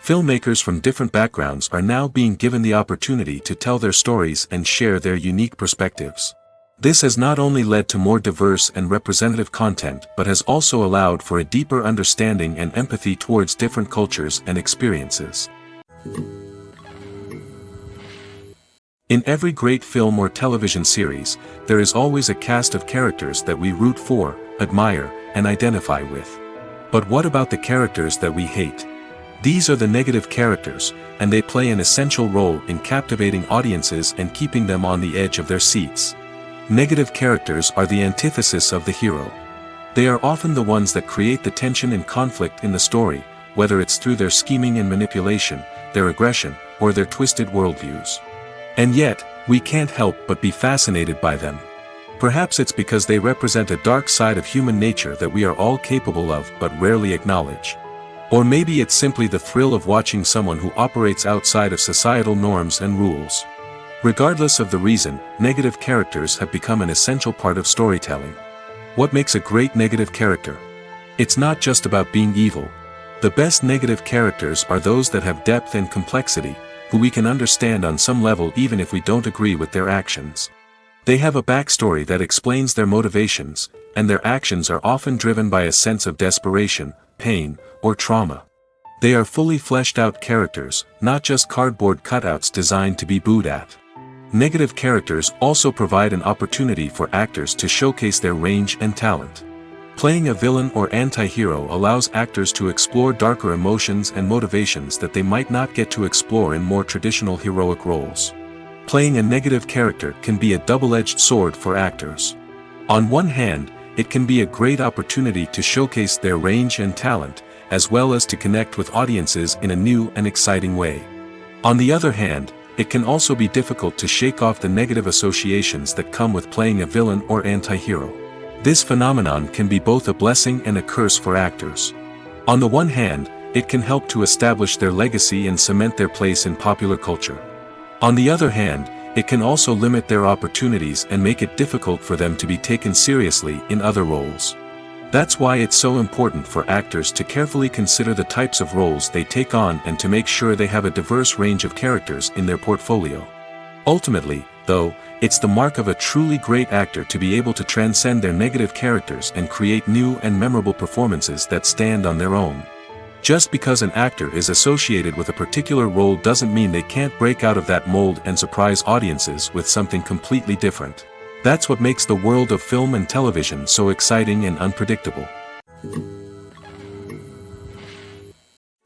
Filmmakers from different backgrounds are now being given the opportunity to tell their stories and share their unique perspectives. This has not only led to more diverse and representative content but has also allowed for a deeper understanding and empathy towards different cultures and experiences. In every great film or television series, there is always a cast of characters that we root for, admire, and identify with. But what about the characters that we hate? These are the negative characters, and they play an essential role in captivating audiences and keeping them on the edge of their seats. Negative characters are the antithesis of the hero. They are often the ones that create the tension and conflict in the story, whether it's through their scheming and manipulation, their aggression, or their twisted worldviews. And yet, we can't help but be fascinated by them. Perhaps it's because they represent a dark side of human nature that we are all capable of but rarely acknowledge. Or maybe it's simply the thrill of watching someone who operates outside of societal norms and rules. Regardless of the reason, negative characters have become an essential part of storytelling. What makes a great negative character? It's not just about being evil. The best negative characters are those that have depth and complexity, who we can understand on some level even if we don't agree with their actions. They have a backstory that explains their motivations, and their actions are often driven by a sense of desperation, pain, or trauma. They are fully fleshed out characters, not just cardboard cutouts designed to be booed at. Negative characters also provide an opportunity for actors to showcase their range and talent. Playing a villain or anti-hero allows actors to explore darker emotions and motivations that they might not get to explore in more traditional heroic roles. Playing a negative character can be a double-edged sword for actors. On one hand, it can be a great opportunity to showcase their range and talent, as well as to connect with audiences in a new and exciting way. On the other hand, it can also be difficult to shake off the negative associations that come with playing a villain or anti-hero. This phenomenon can be both a blessing and a curse for actors. On the one hand, it can help to establish their legacy and cement their place in popular culture. On the other hand, it can also limit their opportunities and make it difficult for them to be taken seriously in other roles. That's why it's so important for actors to carefully consider the types of roles they take on and to make sure they have a diverse range of characters in their portfolio. Ultimately, though, it's the mark of a truly great actor to be able to transcend their negative characters and create new and memorable performances that stand on their own. Just because an actor is associated with a particular role doesn't mean they can't break out of that mold and surprise audiences with something completely different. That's what makes the world of film and television so exciting and unpredictable.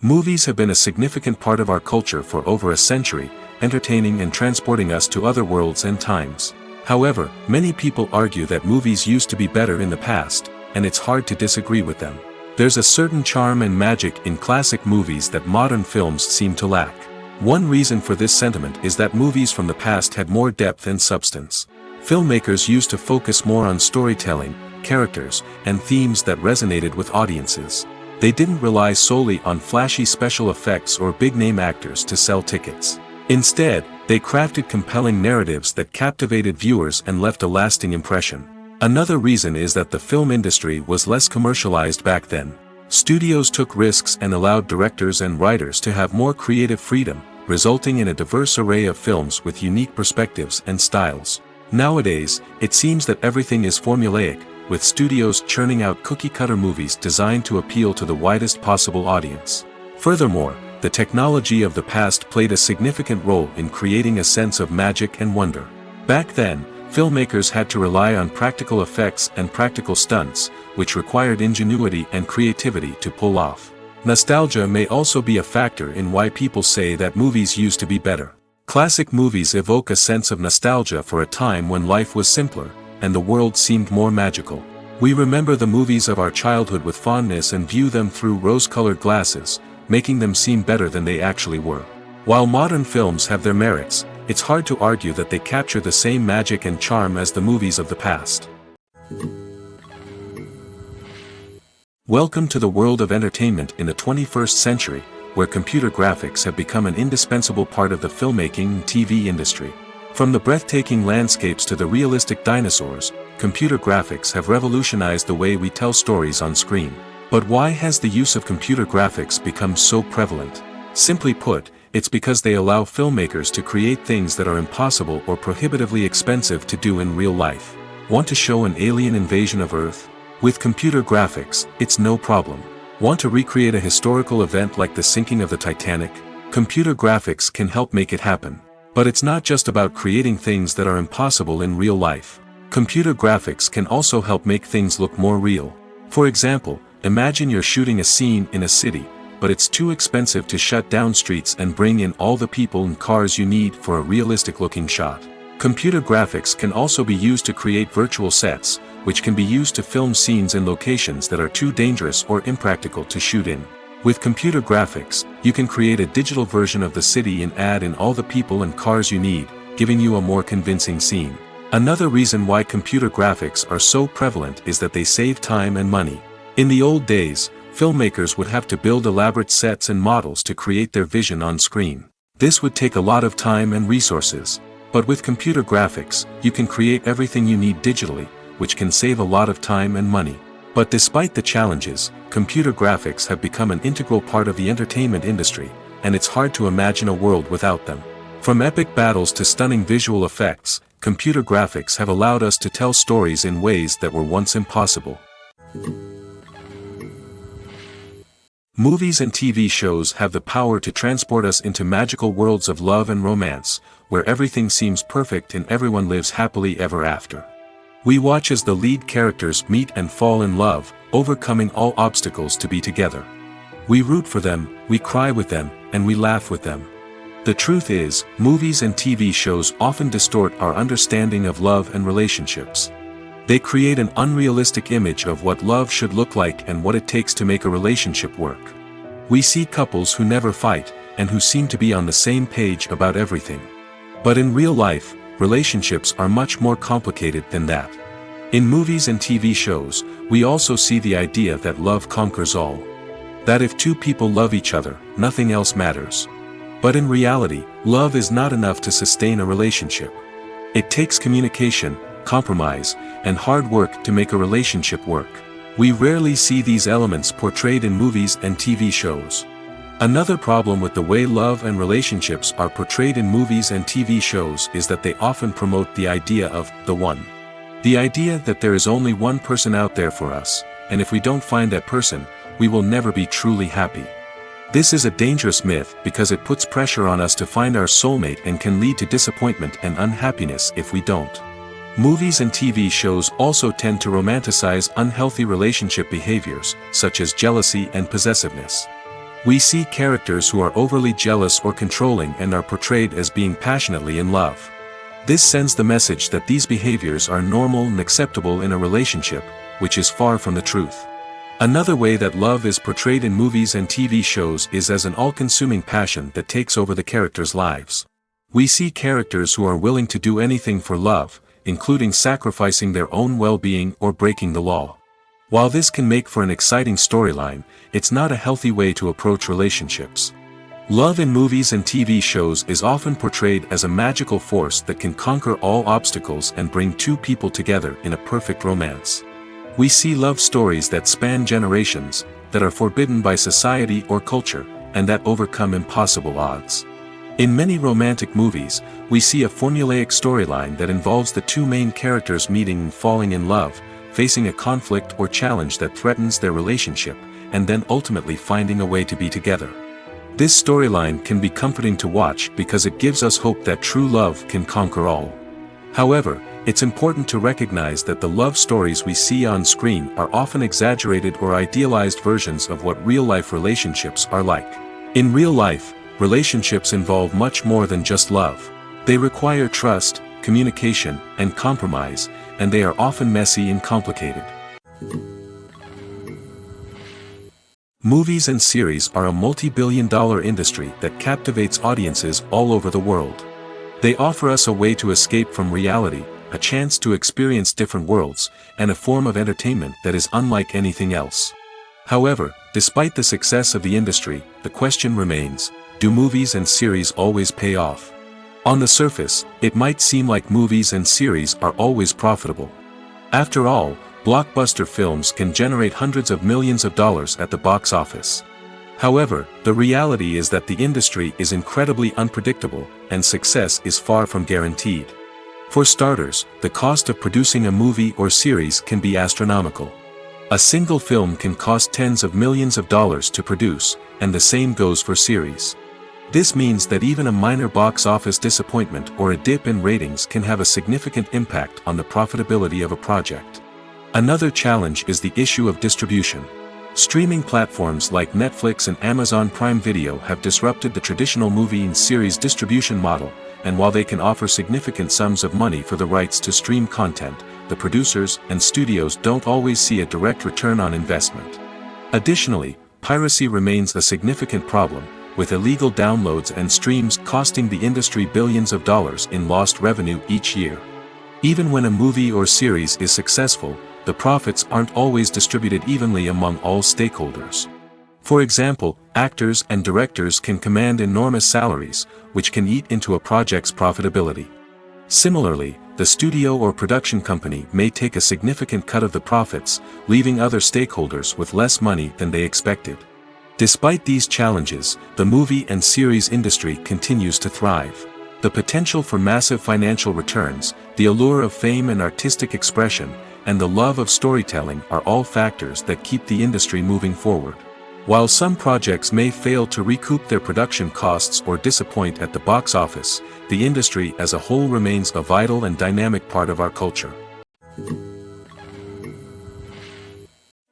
Movies have been a significant part of our culture for over a century, entertaining and transporting us to other worlds and times. However, many people argue that movies used to be better in the past, and it's hard to disagree with them. There's a certain charm and magic in classic movies that modern films seem to lack. One reason for this sentiment is that movies from the past had more depth and substance. Filmmakers used to focus more on storytelling, characters, and themes that resonated with audiences. They didn't rely solely on flashy special effects or big-name actors to sell tickets. Instead, they crafted compelling narratives that captivated viewers and left a lasting impression. Another reason is that the film industry was less commercialized back then. Studios took risks and allowed directors and writers to have more creative freedom, resulting in a diverse array of films with unique perspectives and styles. Nowadays, it seems that everything is formulaic, with studios churning out cookie-cutter movies designed to appeal to the widest possible audience. Furthermore, the technology of the past played a significant role in creating a sense of magic and wonder. Back then, filmmakers had to rely on practical effects and practical stunts, which required ingenuity and creativity to pull off. Nostalgia may also be a factor in why people say that movies used to be better. Classic movies evoke a sense of nostalgia for a time when life was simpler, and the world seemed more magical. We remember the movies of our childhood with fondness and view them through rose-colored glasses, making them seem better than they actually were. While modern films have their merits, it's hard to argue that they capture the same magic and charm as the movies of the past. Welcome to the world of entertainment in the 21st century, where computer graphics have become an indispensable part of the filmmaking and TV industry. From the breathtaking landscapes to the realistic dinosaurs, computer graphics have revolutionized the way we tell stories on screen. But why has the use of computer graphics become so prevalent? Simply put, it's because they allow filmmakers to create things that are impossible or prohibitively expensive to do in real life. Want to show an alien invasion of Earth? With computer graphics, it's no problem. Want to recreate a historical event like the sinking of the Titanic? Computer graphics can help make it happen. But it's not just about creating things that are impossible in real life. Computer graphics can also help make things look more real. For example, imagine you're shooting a scene in a city, but it's too expensive to shut down streets and bring in all the people and cars you need for a realistic-looking shot. Computer graphics can also be used to create virtual sets, which can be used to film scenes in locations that are too dangerous or impractical to shoot in. With computer graphics, you can create a digital version of the city and add in all the people and cars you need, giving you a more convincing scene. Another reason why computer graphics are so prevalent is that they save time and money. In the old days, filmmakers would have to build elaborate sets and models to create their vision on screen. This would take a lot of time and resources. But with computer graphics, you can create everything you need digitally, which can save a lot of time and money. But despite the challenges, computer graphics have become an integral part of the entertainment industry, and it's hard to imagine a world without them. From epic battles to stunning visual effects, computer graphics have allowed us to tell stories in ways that were once impossible. Movies and TV shows have the power to transport us into magical worlds of love and romance, where everything seems perfect and everyone lives happily ever after. We watch as the lead characters meet and fall in love, overcoming all obstacles to be together. We root for them, we cry with them, and we laugh with them. The truth is, movies and TV shows often distort our understanding of love and relationships. They create an unrealistic image of what love should look like and what it takes to make a relationship work. We see couples who never fight, and who seem to be on the same page about everything. But in real life, relationships are much more complicated than that. In movies and TV shows, we also see the idea that love conquers all. That if two people love each other, nothing else matters. But in reality, love is not enough to sustain a relationship. It takes communication, compromise, and hard work to make a relationship work. We rarely see these elements portrayed in movies and TV shows. Another problem with the way love and relationships are portrayed in movies and TV shows is that they often promote the idea of the one. The idea that there is only one person out there for us, and if we don't find that person, we will never be truly happy. This is a dangerous myth because it puts pressure on us to find our soulmate and can lead to disappointment and unhappiness if we don't. Movies and TV shows also tend to romanticize unhealthy relationship behaviors, such as jealousy and possessiveness. We see characters who are overly jealous or controlling and are portrayed as being passionately in love. This sends the message that these behaviors are normal and acceptable in a relationship, which is far from the truth. Another way that love is portrayed in movies and TV shows is as an all-consuming passion that takes over the characters' lives. We see characters who are willing to do anything for love, including sacrificing their own well-being or breaking the law. While this can make for an exciting storyline, it's not a healthy way to approach relationships. Love in movies and TV shows is often portrayed as a magical force that can conquer all obstacles and bring two people together in a perfect romance. We see love stories that span generations, that are forbidden by society or culture, and that overcome impossible odds. In many romantic movies, we see a formulaic storyline that involves the two main characters meeting and falling in love, facing a conflict or challenge that threatens their relationship, and then ultimately finding a way to be together. This storyline can be comforting to watch because it gives us hope that true love can conquer all. However, it's important to recognize that the love stories we see on screen are often exaggerated or idealized versions of what real-life relationships are like. In real life, relationships involve much more than just love. They require trust, communication, and compromise, and they are often messy and complicated. Movies and series are a multi-billion-dollar industry that captivates audiences all over the world. They offer us a way to escape from reality, a chance to experience different worlds, and a form of entertainment that is unlike anything else. However, despite the success of the industry, the question remains, do movies and series always pay off? On the surface, it might seem like movies and series are always profitable. After all, blockbuster films can generate hundreds of millions of dollars at the box office. However, the reality is that the industry is incredibly unpredictable, and success is far from guaranteed. For starters, the cost of producing a movie or series can be astronomical. A single film can cost tens of millions of dollars to produce, and the same goes for series. This means that even a minor box office disappointment or a dip in ratings can have a significant impact on the profitability of a project. Another challenge is the issue of distribution. Streaming platforms like Netflix and Amazon Prime Video have disrupted the traditional movie and series distribution model, and while they can offer significant sums of money for the rights to stream content, the producers and studios don't always see a direct return on investment. Additionally, piracy remains a significant problem, with illegal downloads and streams costing the industry billions of dollars in lost revenue each year. Even when a movie or series is successful, the profits aren't always distributed evenly among all stakeholders. For example, actors and directors can command enormous salaries, which can eat into a project's profitability. Similarly, the studio or production company may take a significant cut of the profits, leaving other stakeholders with less money than they expected. Despite these challenges, the movie and series industry continues to thrive. The potential for massive financial returns, the allure of fame and artistic expression, and the love of storytelling are all factors that keep the industry moving forward. While some projects may fail to recoup their production costs or disappoint at the box office, the industry as a whole remains a vital and dynamic part of our culture.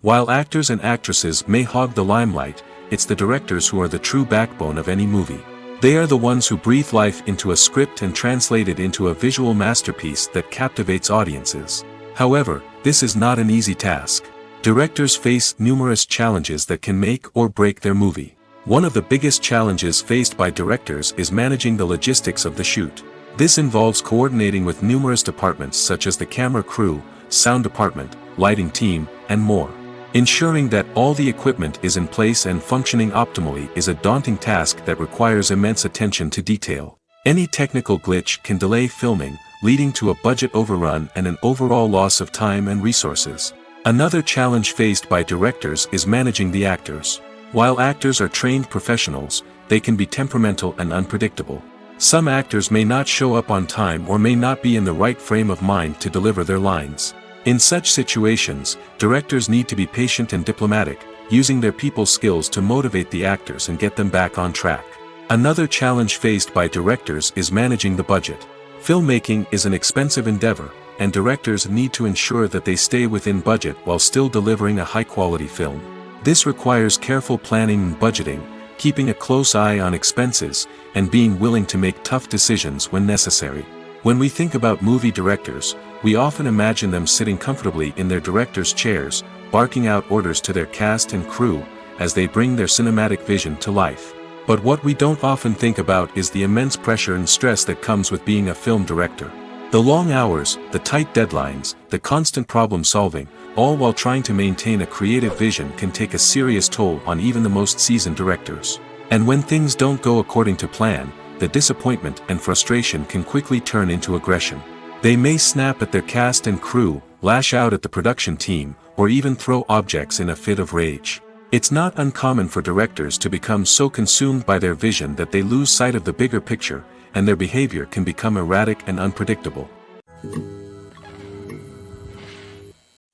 While actors and actresses may hog the limelight, it's the directors who are the true backbone of any movie. They are the ones who breathe life into a script and translate it into a visual masterpiece that captivates audiences. However, this is not an easy task. Directors face numerous challenges that can make or break their movie. One of the biggest challenges faced by directors is managing the logistics of the shoot. This involves coordinating with numerous departments such as the camera crew, sound department, lighting team, and more. Ensuring that all the equipment is in place and functioning optimally is a daunting task that requires immense attention to detail. Any technical glitch can delay filming, leading to a budget overrun and an overall loss of time and resources. Another challenge faced by directors is managing the actors. While actors are trained professionals, they can be temperamental and unpredictable. Some actors may not show up on time or may not be in the right frame of mind to deliver their lines. In such situations, directors need to be patient and diplomatic, using their people skills to motivate the actors and get them back on track. Another challenge faced by directors is managing the budget. Filmmaking is an expensive endeavor, and directors need to ensure that they stay within budget while still delivering a high-quality film. This requires careful planning and budgeting, keeping a close eye on expenses, and being willing to make tough decisions when necessary. When we think about movie directors, we often imagine them sitting comfortably in their director's chairs, barking out orders to their cast and crew, as they bring their cinematic vision to life. But what we don't often think about is the immense pressure and stress that comes with being a film director. The long hours, the tight deadlines, the constant problem solving, all while trying to maintain a creative vision can take a serious toll on even the most seasoned directors. And when things don't go according to plan, the disappointment and frustration can quickly turn into aggression. They may snap at their cast and crew, lash out at the production team, or even throw objects in a fit of rage. It's not uncommon for directors to become so consumed by their vision that they lose sight of the bigger picture, and their behavior can become erratic and unpredictable.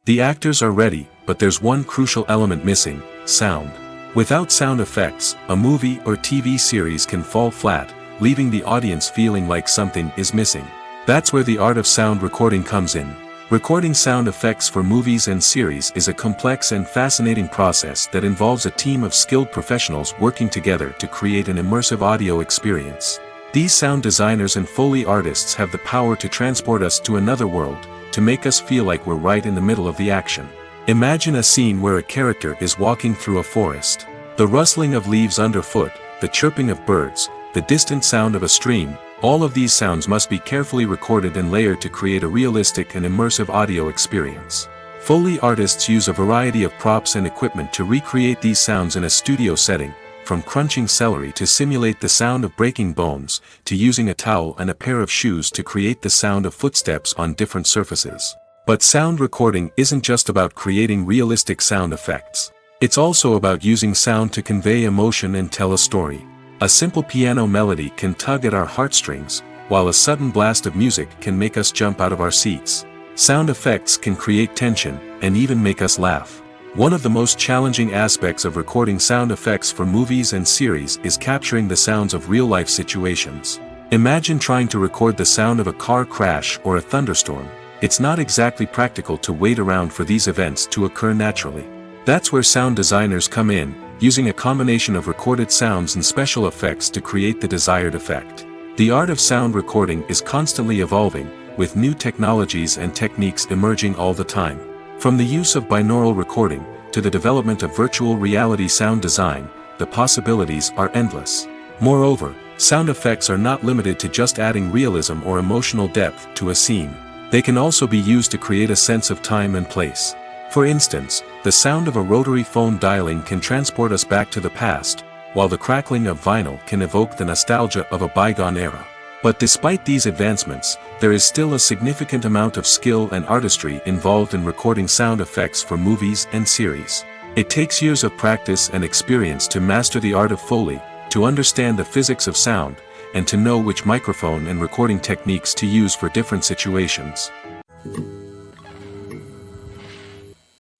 The actors are ready, but there's one crucial element missing: sound. Without sound effects, a movie or TV series can fall flat, leaving the audience feeling like something is missing. That's where the art of sound recording comes in. Recording sound effects for movies and series is a complex and fascinating process that involves a team of skilled professionals working together to create an immersive audio experience. These sound designers and Foley artists have the power to transport us to another world, to make us feel like we're right in the middle of the action. Imagine a scene where a character is walking through a forest. The rustling of leaves underfoot, the chirping of birds, the distant sound of a stream, all of these sounds must be carefully recorded and layered to create a realistic and immersive audio experience. Foley artists use a variety of props and equipment to recreate these sounds in a studio setting, from crunching celery to simulate the sound of breaking bones, to using a towel and a pair of shoes to create the sound of footsteps on different surfaces. But sound recording isn't just about creating realistic sound effects. It's also about using sound to convey emotion and tell a story. A simple piano melody can tug at our heartstrings, while a sudden blast of music can make us jump out of our seats. Sound effects can create tension, and even make us laugh. One of the most challenging aspects of recording sound effects for movies and series is capturing the sounds of real-life situations. Imagine trying to record the sound of a car crash or a thunderstorm. It's not exactly practical to wait around for these events to occur naturally. That's where sound designers come in, using a combination of recorded sounds and special effects to create the desired effect. The art of sound recording is constantly evolving, with new technologies and techniques emerging all the time. From the use of binaural recording, to the development of virtual reality sound design, the possibilities are endless. Moreover, sound effects are not limited to just adding realism or emotional depth to a scene. They can also be used to create a sense of time and place. For instance, the sound of a rotary phone dialing can transport us back to the past, while the crackling of vinyl can evoke the nostalgia of a bygone era. But despite these advancements, there is still a significant amount of skill and artistry involved in recording sound effects for movies and series. It takes years of practice and experience to master the art of Foley, to understand the physics of sound, and to know which microphone and recording techniques to use for different situations.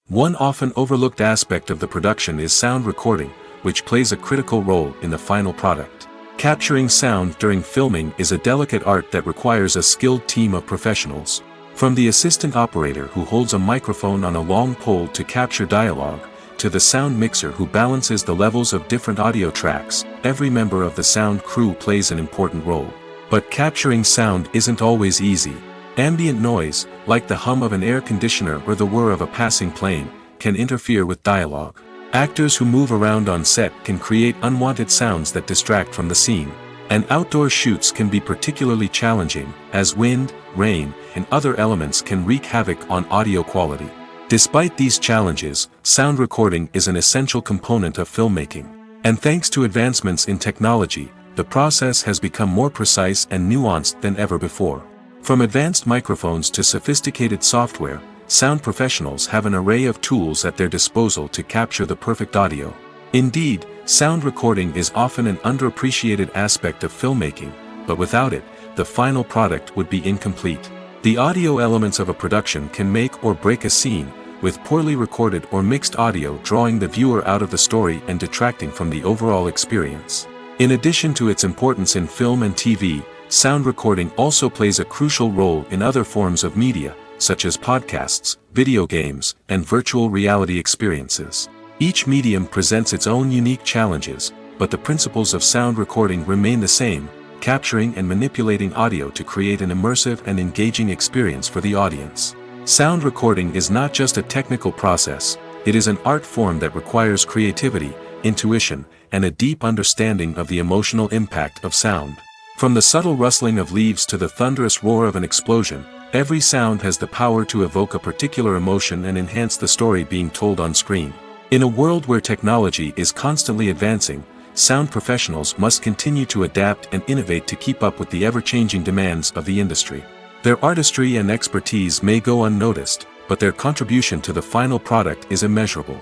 One often overlooked aspect of the production is sound recording, which plays a critical role in the final product. Capturing sound during filming is a delicate art that requires a skilled team of professionals. From the assistant operator who holds a microphone on a long pole to capture dialogue, to the sound mixer who balances the levels of different audio tracks, every member of the sound crew plays an important role. But capturing sound isn't always easy. Ambient noise, like the hum of an air conditioner or the whir of a passing plane, can interfere with dialogue. Actors who move around on set can create unwanted sounds that distract from the scene. And outdoor shoots can be particularly challenging, as wind, rain, and other elements can wreak havoc on audio quality. Despite these challenges, sound recording is an essential component of filmmaking. And thanks to advancements in technology, the process has become more precise and nuanced than ever before. From advanced microphones to sophisticated software, sound professionals have an array of tools at their disposal to capture the perfect audio. Indeed, sound recording is often an underappreciated aspect of filmmaking, but without it, the final product would be incomplete. The audio elements of a production can make or break a scene, with poorly recorded or mixed audio drawing the viewer out of the story and detracting from the overall experience. In addition to its importance in film and TV, sound recording also plays a crucial role in other forms of media, such as podcasts, video games, and virtual reality experiences. Each medium presents its own unique challenges, but the principles of sound recording remain the same: capturing and manipulating audio to create an immersive and engaging experience for the audience. Sound recording is not just a technical process, it is an art form that requires creativity, intuition, and a deep understanding of the emotional impact of sound. From the subtle rustling of leaves to the thunderous roar of an explosion, every sound has the power to evoke a particular emotion and enhance the story being told on screen. In a world where technology is constantly advancing, sound professionals must continue to adapt and innovate to keep up with the ever-changing demands of the industry. Their artistry and expertise may go unnoticed, but their contribution to the final product is immeasurable.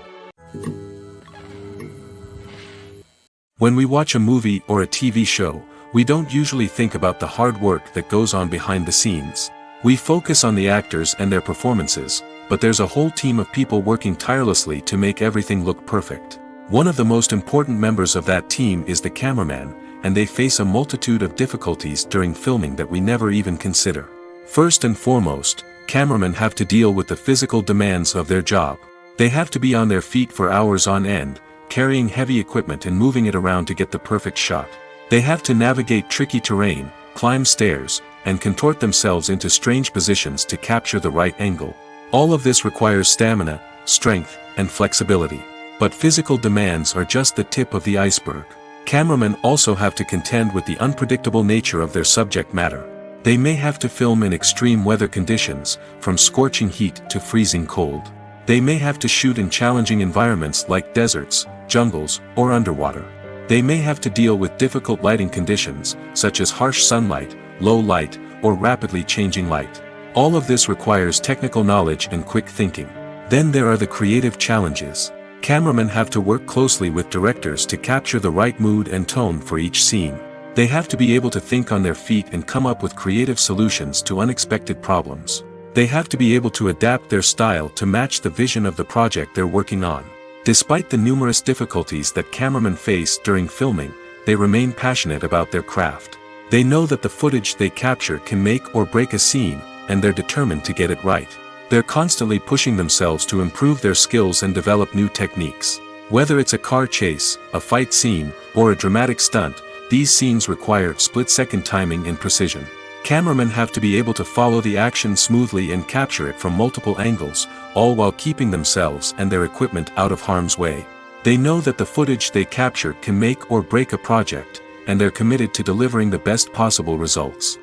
When we watch a movie or a TV show, we don't usually think about the hard work that goes on behind the scenes. We focus on the actors and their performances, but there's a whole team of people working tirelessly to make everything look perfect. One of the most important members of that team is the cameraman, and they face a multitude of difficulties during filming that we never even consider. First and foremost, cameramen have to deal with the physical demands of their job. They have to be on their feet for hours on end, carrying heavy equipment and moving it around to get the perfect shot. They have to navigate tricky terrain, climb stairs, and contort themselves into strange positions to capture the right angle. All of this requires stamina, strength, and flexibility. But physical demands are just the tip of the iceberg. Cameramen also have to contend with the unpredictable nature of their subject matter. They may have to film in extreme weather conditions, from scorching heat to freezing cold. They may have to shoot in challenging environments like deserts, jungles, or underwater. They may have to deal with difficult lighting conditions, such as harsh sunlight, low light, or rapidly changing light. All of this requires technical knowledge and quick thinking. Then there are the creative challenges. Cameramen have to work closely with directors to capture the right mood and tone for each scene. They have to be able to think on their feet and come up with creative solutions to unexpected problems. They have to be able to adapt their style to match the vision of the project they're working on. Despite the numerous difficulties that cameramen face during filming, they remain passionate about their craft. They know that the footage they capture can make or break a scene, and they're determined to get it right. They're constantly pushing themselves to improve their skills and develop new techniques. Whether it's a car chase, a fight scene, or a dramatic stunt, these scenes require split-second timing and precision. Cameramen have to be able to follow the action smoothly and capture it from multiple angles, all while keeping themselves and their equipment out of harm's way. They know that the footage they capture can make or break a project, and they're committed to delivering the best possible results.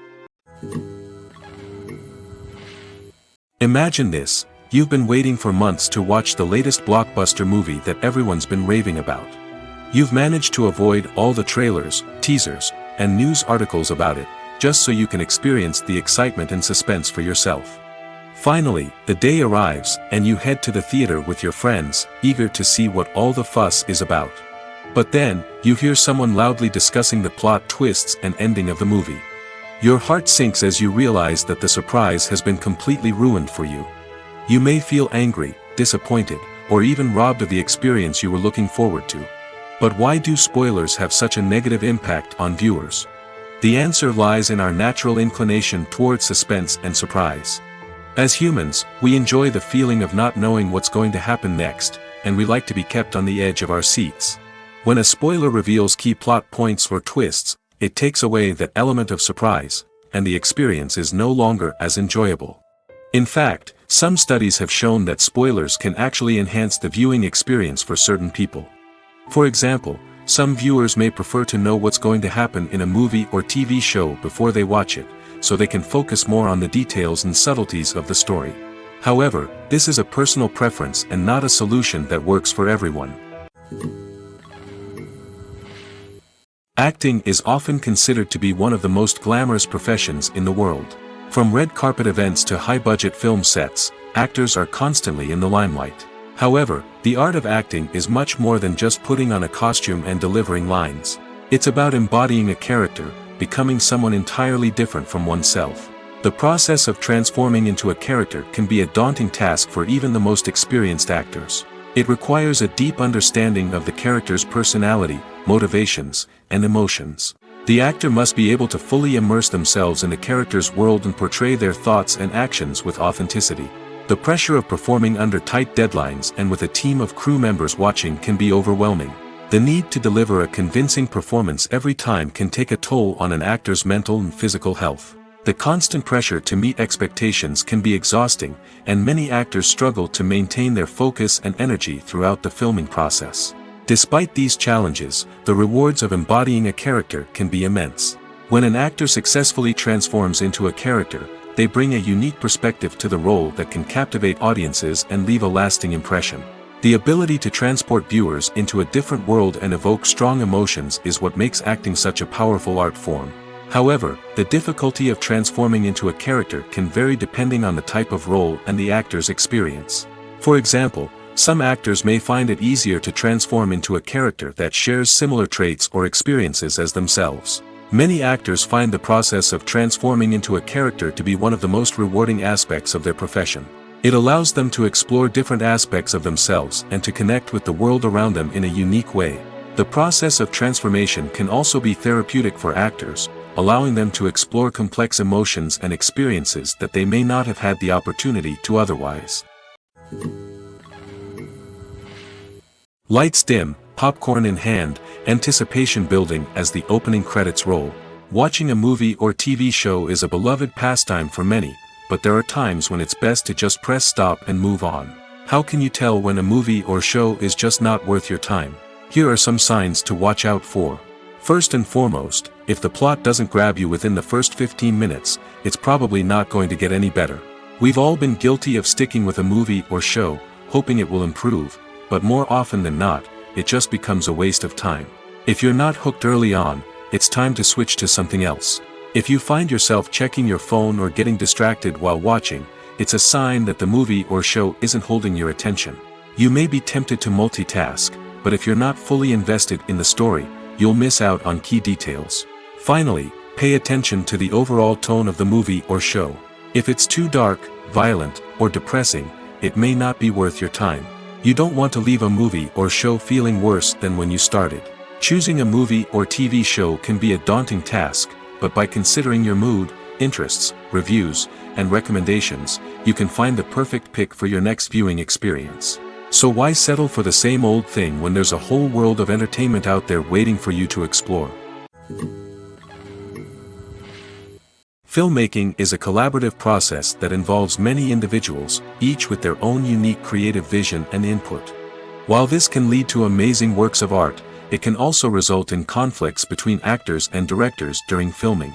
Imagine this: you've been waiting for months to watch the latest blockbuster movie that everyone's been raving about. You've managed to avoid all the trailers, teasers, and news articles about it, just so you can experience the excitement and suspense for yourself. Finally, the day arrives, and you head to the theater with your friends, eager to see what all the fuss is about. But then, you hear someone loudly discussing the plot twists and ending of the movie. Your heart sinks as you realize that the surprise has been completely ruined for you. You may feel angry, disappointed, or even robbed of the experience you were looking forward to. But why do spoilers have such a negative impact on viewers? The answer lies in our natural inclination toward suspense and surprise. As humans, we enjoy the feeling of not knowing what's going to happen next, and we like to be kept on the edge of our seats. When a spoiler reveals key plot points or twists, it takes away that element of surprise, and the experience is no longer as enjoyable. In fact, some studies have shown that spoilers can actually enhance the viewing experience for certain people. For example, some viewers may prefer to know what's going to happen in a movie or TV show before they watch it, so they can focus more on the details and subtleties of the story. However, this is a personal preference and not a solution that works for everyone. Acting is often considered to be one of the most glamorous professions in the world. From red carpet events to high-budget film sets, actors are constantly in the limelight. However, the art of acting is much more than just putting on a costume and delivering lines. It's about embodying a character, becoming someone entirely different from oneself. The process of transforming into a character can be a daunting task for even the most experienced actors. It requires a deep understanding of the character's personality, motivations, and emotions. The actor must be able to fully immerse themselves in the character's world and portray their thoughts and actions with authenticity. The pressure of performing under tight deadlines and with a team of crew members watching can be overwhelming. The need to deliver a convincing performance every time can take a toll on an actor's mental and physical health. The constant pressure to meet expectations can be exhausting, and many actors struggle to maintain their focus and energy throughout the filming process. Despite these challenges, the rewards of embodying a character can be immense. When an actor successfully transforms into a character, they bring a unique perspective to the role that can captivate audiences and leave a lasting impression. The ability to transport viewers into a different world and evoke strong emotions is what makes acting such a powerful art form. However, the difficulty of transforming into a character can vary depending on the type of role and the actor's experience. For example, some actors may find it easier to transform into a character that shares similar traits or experiences as themselves. Many actors find the process of transforming into a character to be one of the most rewarding aspects of their profession. It allows them to explore different aspects of themselves and to connect with the world around them in a unique way. The process of transformation can also be therapeutic for actors, allowing them to explore complex emotions and experiences that they may not have had the opportunity to otherwise. Lights dim, popcorn in hand, anticipation building as the opening credits roll. Watching a movie or TV show is a beloved pastime for many, but there are times when it's best to just press stop and move on. How can you tell when a movie or show is just not worth your time? Here are some signs to watch out for. First and foremost, if the plot doesn't grab you within the first 15 minutes, it's probably not going to get any better. We've all been guilty of sticking with a movie or show, hoping it will improve, but more often than not, it just becomes a waste of time. If you're not hooked early on, it's time to switch to something else. If you find yourself checking your phone or getting distracted while watching, it's a sign that the movie or show isn't holding your attention. You may be tempted to multitask, but if you're not fully invested in the story, you'll miss out on key details. Finally, pay attention to the overall tone of the movie or show. If it's too dark, violent, or depressing, it may not be worth your time. You don't want to leave a movie or show feeling worse than when you started. Choosing a movie or TV show can be a daunting task, but by considering your mood, interests, reviews, and recommendations, you can find the perfect pick for your next viewing experience. So why settle for the same old thing when there's a whole world of entertainment out there waiting for you to explore? Filmmaking is a collaborative process that involves many individuals, each with their own unique creative vision and input. While this can lead to amazing works of art, it can also result in conflicts between actors and directors during filming.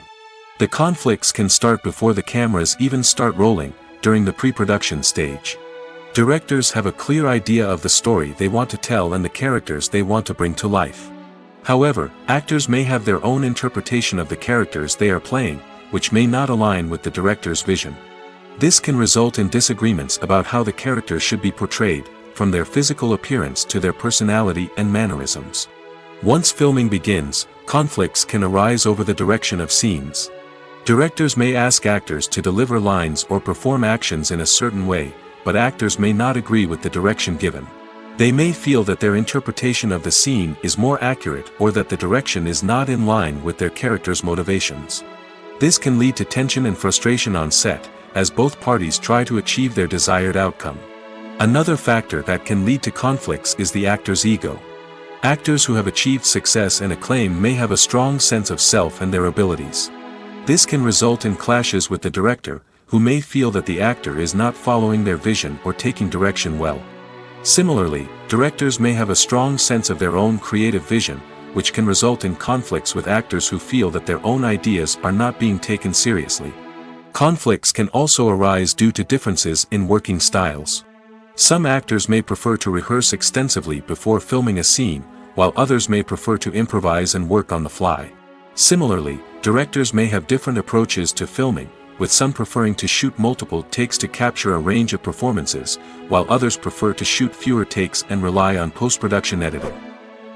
The conflicts can start before the cameras even start rolling, during the pre-production stage. Directors have a clear idea of the story they want to tell and the characters they want to bring to life. However, actors may have their own interpretation of the characters they are playing, which may not align with the director's vision. This can result in disagreements about how the characters should be portrayed, from their physical appearance to their personality and mannerisms. Once filming begins, conflicts can arise over the direction of scenes. Directors may ask actors to deliver lines or perform actions in a certain way, but actors may not agree with the direction given. They may feel that their interpretation of the scene is more accurate or that the direction is not in line with their character's motivations. This can lead to tension and frustration on set, as both parties try to achieve their desired outcome. Another factor that can lead to conflicts is the actor's ego. Actors who have achieved success and acclaim may have a strong sense of self and their abilities. This can result in clashes with the director, who may feel that the actor is not following their vision or taking direction well. Similarly, directors may have a strong sense of their own creative vision, which can result in conflicts with actors who feel that their own ideas are not being taken seriously. Conflicts can also arise due to differences in working styles. Some actors may prefer to rehearse extensively before filming a scene, while others may prefer to improvise and work on the fly. Similarly, directors may have different approaches to filming, with some preferring to shoot multiple takes to capture a range of performances, while others prefer to shoot fewer takes and rely on post-production editing.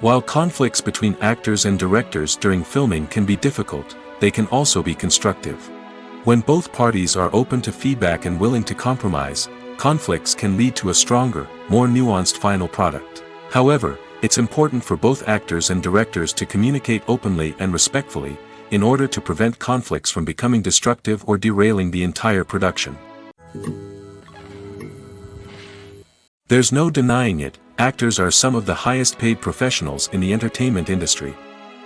While conflicts between actors and directors during filming can be difficult, they can also be constructive. When both parties are open to feedback and willing to compromise, conflicts can lead to a stronger, more nuanced final product. However, it's important for both actors and directors to communicate openly and respectfully, in order to prevent conflicts from becoming destructive or derailing the entire production. There's no denying it, actors are some of the highest paid professionals in the entertainment industry.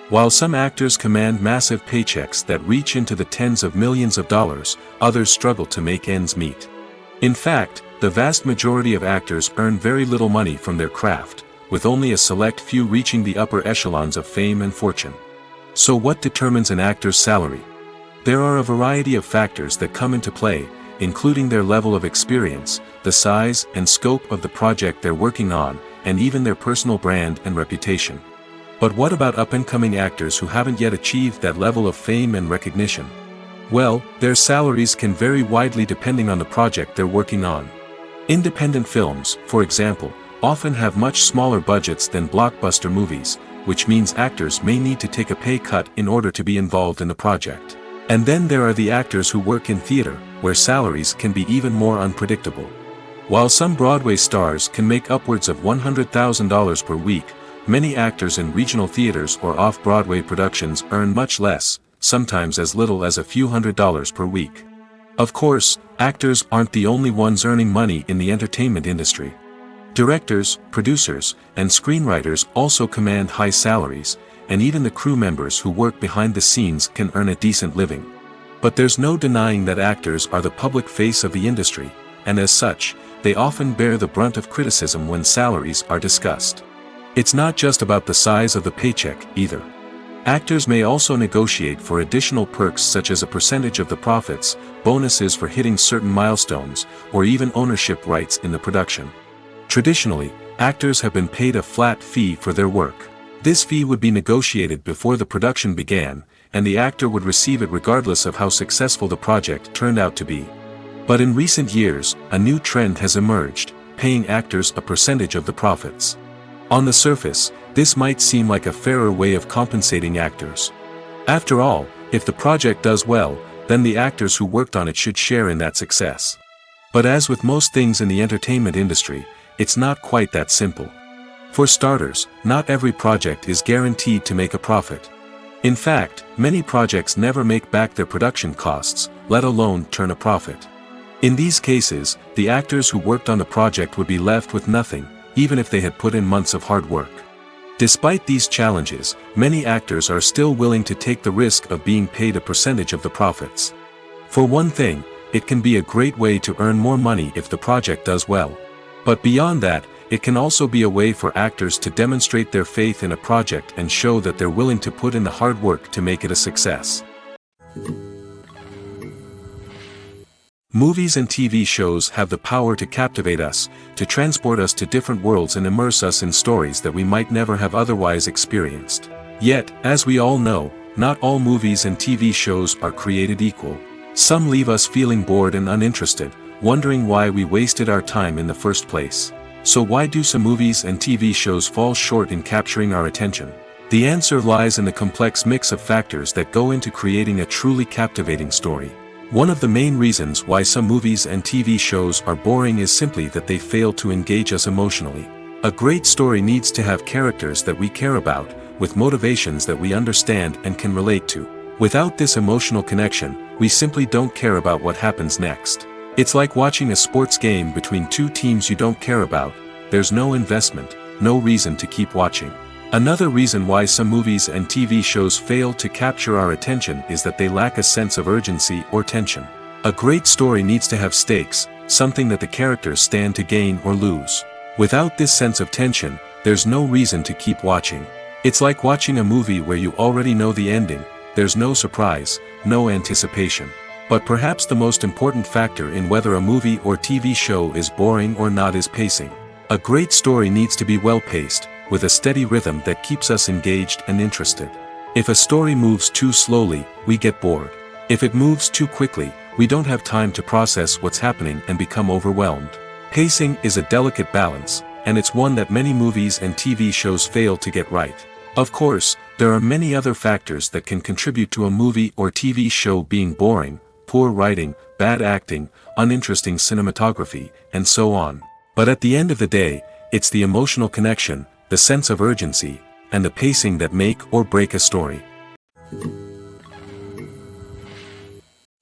While some actors command massive paychecks that reach into the tens of millions of dollars, others struggle to make ends meet. In fact, the vast majority of actors earn very little money from their craft, with only a select few reaching the upper echelons of fame and fortune. So what determines an actor's salary? There are a variety of factors that come into play, including their level of experience, the size and scope of the project they're working on, and even their personal brand and reputation. But what about up-and-coming actors who haven't yet achieved that level of fame and recognition? Well, their salaries can vary widely depending on the project they're working on. Independent films, for example, often have much smaller budgets than blockbuster movies, which means actors may need to take a pay cut in order to be involved in the project. And then there are the actors who work in theater, where salaries can be even more unpredictable. While some Broadway stars can make upwards of $100,000 per week, many actors in regional theaters or off-Broadway productions earn much less, sometimes as little as a few $100s per week. Of course, actors aren't the only ones earning money in the entertainment industry. Directors, producers, and screenwriters also command high salaries, and even the crew members who work behind the scenes can earn a decent living. But there's no denying that actors are the public face of the industry, and as such, they often bear the brunt of criticism when salaries are discussed. It's not just about the size of the paycheck, either. Actors may also negotiate for additional perks such as a percentage of the profits, bonuses for hitting certain milestones, or even ownership rights in the production. Traditionally, actors have been paid a flat fee for their work. This fee would be negotiated before the production began, and the actor would receive it regardless of how successful the project turned out to be. But in recent years, a new trend has emerged, paying actors a percentage of the profits. On the surface, this might seem like a fairer way of compensating actors. After all, if the project does well, then the actors who worked on it should share in that success. But as with most things in the entertainment industry, it's not quite that simple. For starters, not every project is guaranteed to make a profit. In fact, many projects never make back their production costs, let alone turn a profit. In these cases, the actors who worked on the project would be left with nothing, even if they had put in months of hard work. Despite these challenges, many actors are still willing to take the risk of being paid a percentage of the profits. For one thing, it can be a great way to earn more money if the project does well. But beyond that, it can also be a way for actors to demonstrate their faith in a project and show that they're willing to put in the hard work to make it a success. Movies and TV shows have the power to captivate us, to transport us to different worlds and immerse us in stories that we might never have otherwise experienced. Yet, as we all know, not all movies and TV shows are created equal. Some leave us feeling bored and uninterested, wondering why we wasted our time in the first place. So why do some movies and TV shows fall short in capturing our attention? The answer lies in the complex mix of factors that go into creating a truly captivating story. One of the main reasons why some movies and TV shows are boring is simply that they fail to engage us emotionally. A great story needs to have characters that we care about, with motivations that we understand and can relate to. Without this emotional connection, we simply don't care about what happens next. It's like watching a sports game between two teams you don't care about. There's no investment, no reason to keep watching. Another reason why some movies and TV shows fail to capture our attention is that they lack a sense of urgency or tension. A great story needs to have stakes, something that the characters stand to gain or lose. Without this sense of tension, there's no reason to keep watching. It's like watching a movie where you already know the ending. There's no surprise, no anticipation. But perhaps the most important factor in whether a movie or TV show is boring or not is pacing. A great story needs to be well-paced, with a steady rhythm that keeps us engaged and interested. If a story moves too slowly, we get bored. If it moves too quickly, we don't have time to process what's happening and become overwhelmed. Pacing is a delicate balance, and it's one that many movies and TV shows fail to get right. Of course, there are many other factors that can contribute to a movie or TV show being boring: poor writing, bad acting, uninteresting cinematography, and so on. But at the end of the day, it's the emotional connection, the sense of urgency, and the pacing that make or break a story.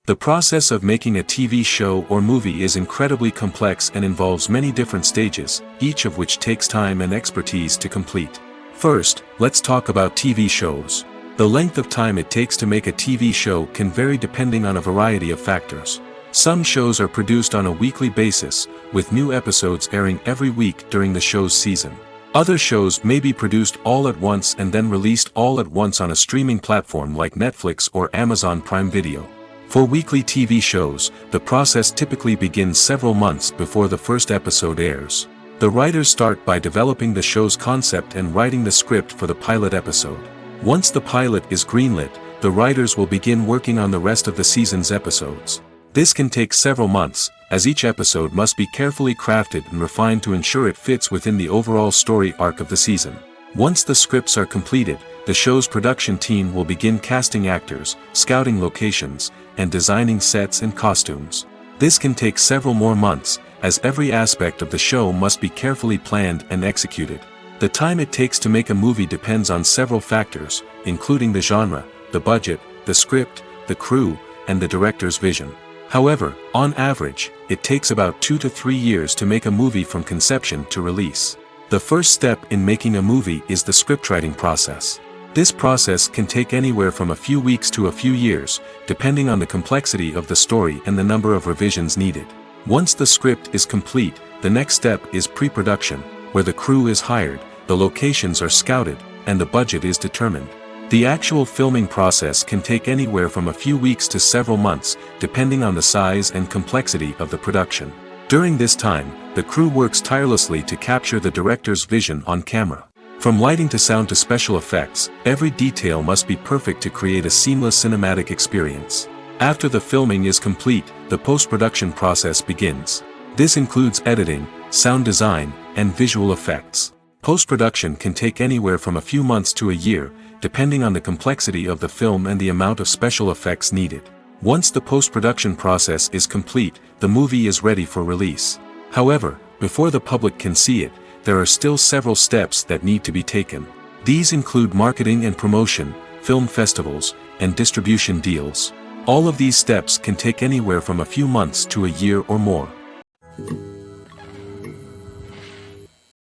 The process of making a TV show or movie is incredibly complex and involves many different stages, each of which takes time and expertise to complete. First, let's talk about TV shows. The length of time it takes to make a TV show can vary depending on a variety of factors. Some shows are produced on a weekly basis, with new episodes airing every week during the show's season. Other shows may be produced all at once and then released all at once on a streaming platform like Netflix or Amazon Prime Video. For weekly TV shows, the process typically begins several months before the first episode airs. The writers start by developing the show's concept and writing the script for the pilot episode. Once the pilot is greenlit, the writers will begin working on the rest of the season's episodes. This can take several months, as each episode must be carefully crafted and refined to ensure it fits within the overall story arc of the season. Once the scripts are completed, the show's production team will begin casting actors, scouting locations, and designing sets and costumes. This can take several more months, as every aspect of the show must be carefully planned and executed. The time it takes to make a movie depends on several factors, including the genre, the budget, the script, the crew, and the director's vision. However, on average, it takes about 2 to 3 years to make a movie from conception to release. The first step in making a movie is the scriptwriting process. This process can take anywhere from a few weeks to a few years, depending on the complexity of the story and the number of revisions needed. Once the script is complete, the next step is pre-production, where the crew is hired, the locations are scouted, and the budget is determined. The actual filming process can take anywhere from a few weeks to several months, depending on the size and complexity of the production. During this time, the crew works tirelessly to capture the director's vision on camera. From lighting to sound to special effects, every detail must be perfect to create a seamless cinematic experience. After the filming is complete, the post-production process begins. This includes editing, sound design, and visual effects. Post-production can take anywhere from a few months to a year, depending on the complexity of the film and the amount of special effects needed. Once the post-production process is complete, the movie is ready for release. However, before the public can see it, there are still several steps that need to be taken. These include marketing and promotion, film festivals, and distribution deals. All of these steps can take anywhere from a few months to a year or more.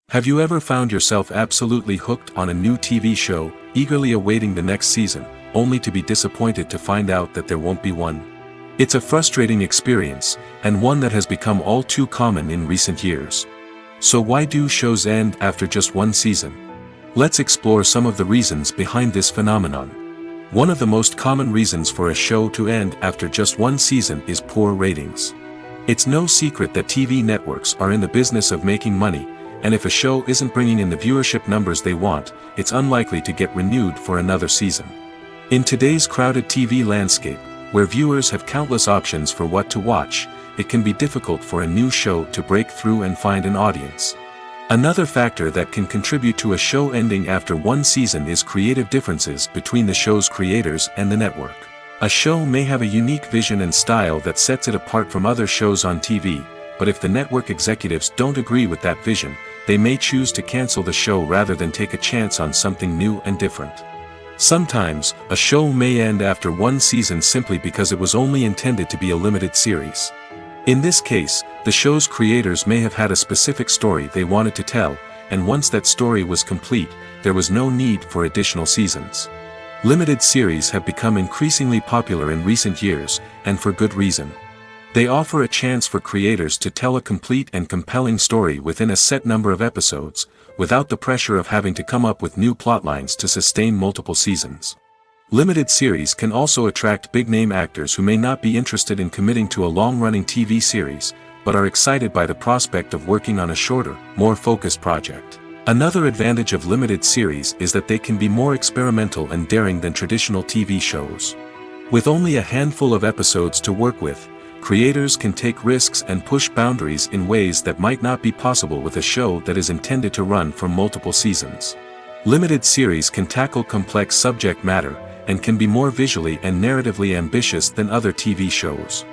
Have you ever found yourself absolutely hooked on a new TV show, eagerly awaiting the next season, only to be disappointed to find out that there won't be one? It's a frustrating experience, and one that has become all too common in recent years. So why do shows end after just one season? Let's explore some of the reasons behind this phenomenon. One of the most common reasons for a show to end after just one season is poor ratings. It's no secret that TV networks are in the business of making money, and if a show isn't bringing in the viewership numbers they want, it's unlikely to get renewed for another season. In today's crowded TV landscape, where viewers have countless options for what to watch, it can be difficult for a new show to break through and find an audience. Another factor that can contribute to a show ending after one season is creative differences between the show's creators and the network. A show may have a unique vision and style that sets it apart from other shows on TV, but if the network executives don't agree with that vision, they may choose to cancel the show rather than take a chance on something new and different. Sometimes, a show may end after one season simply because it was only intended to be a limited series. In this case, the show's creators may have had a specific story they wanted to tell, and once that story was complete, there was no need for additional seasons. Limited series have become increasingly popular in recent years, and for good reason. They offer a chance for creators to tell a complete and compelling story within a set number of episodes, without the pressure of having to come up with new plotlines to sustain multiple seasons. Limited series can also attract big-name actors who may not be interested in committing to a long-running TV series, but are excited by the prospect of working on a shorter, more focused project. Another advantage of limited series is that they can be more experimental and daring than traditional TV shows. With only a handful of episodes to work with, creators can take risks and push boundaries in ways that might not be possible with a show that is intended to run for multiple seasons. Limited series can tackle complex subject matter, and can be more visually and narratively ambitious than other TV shows.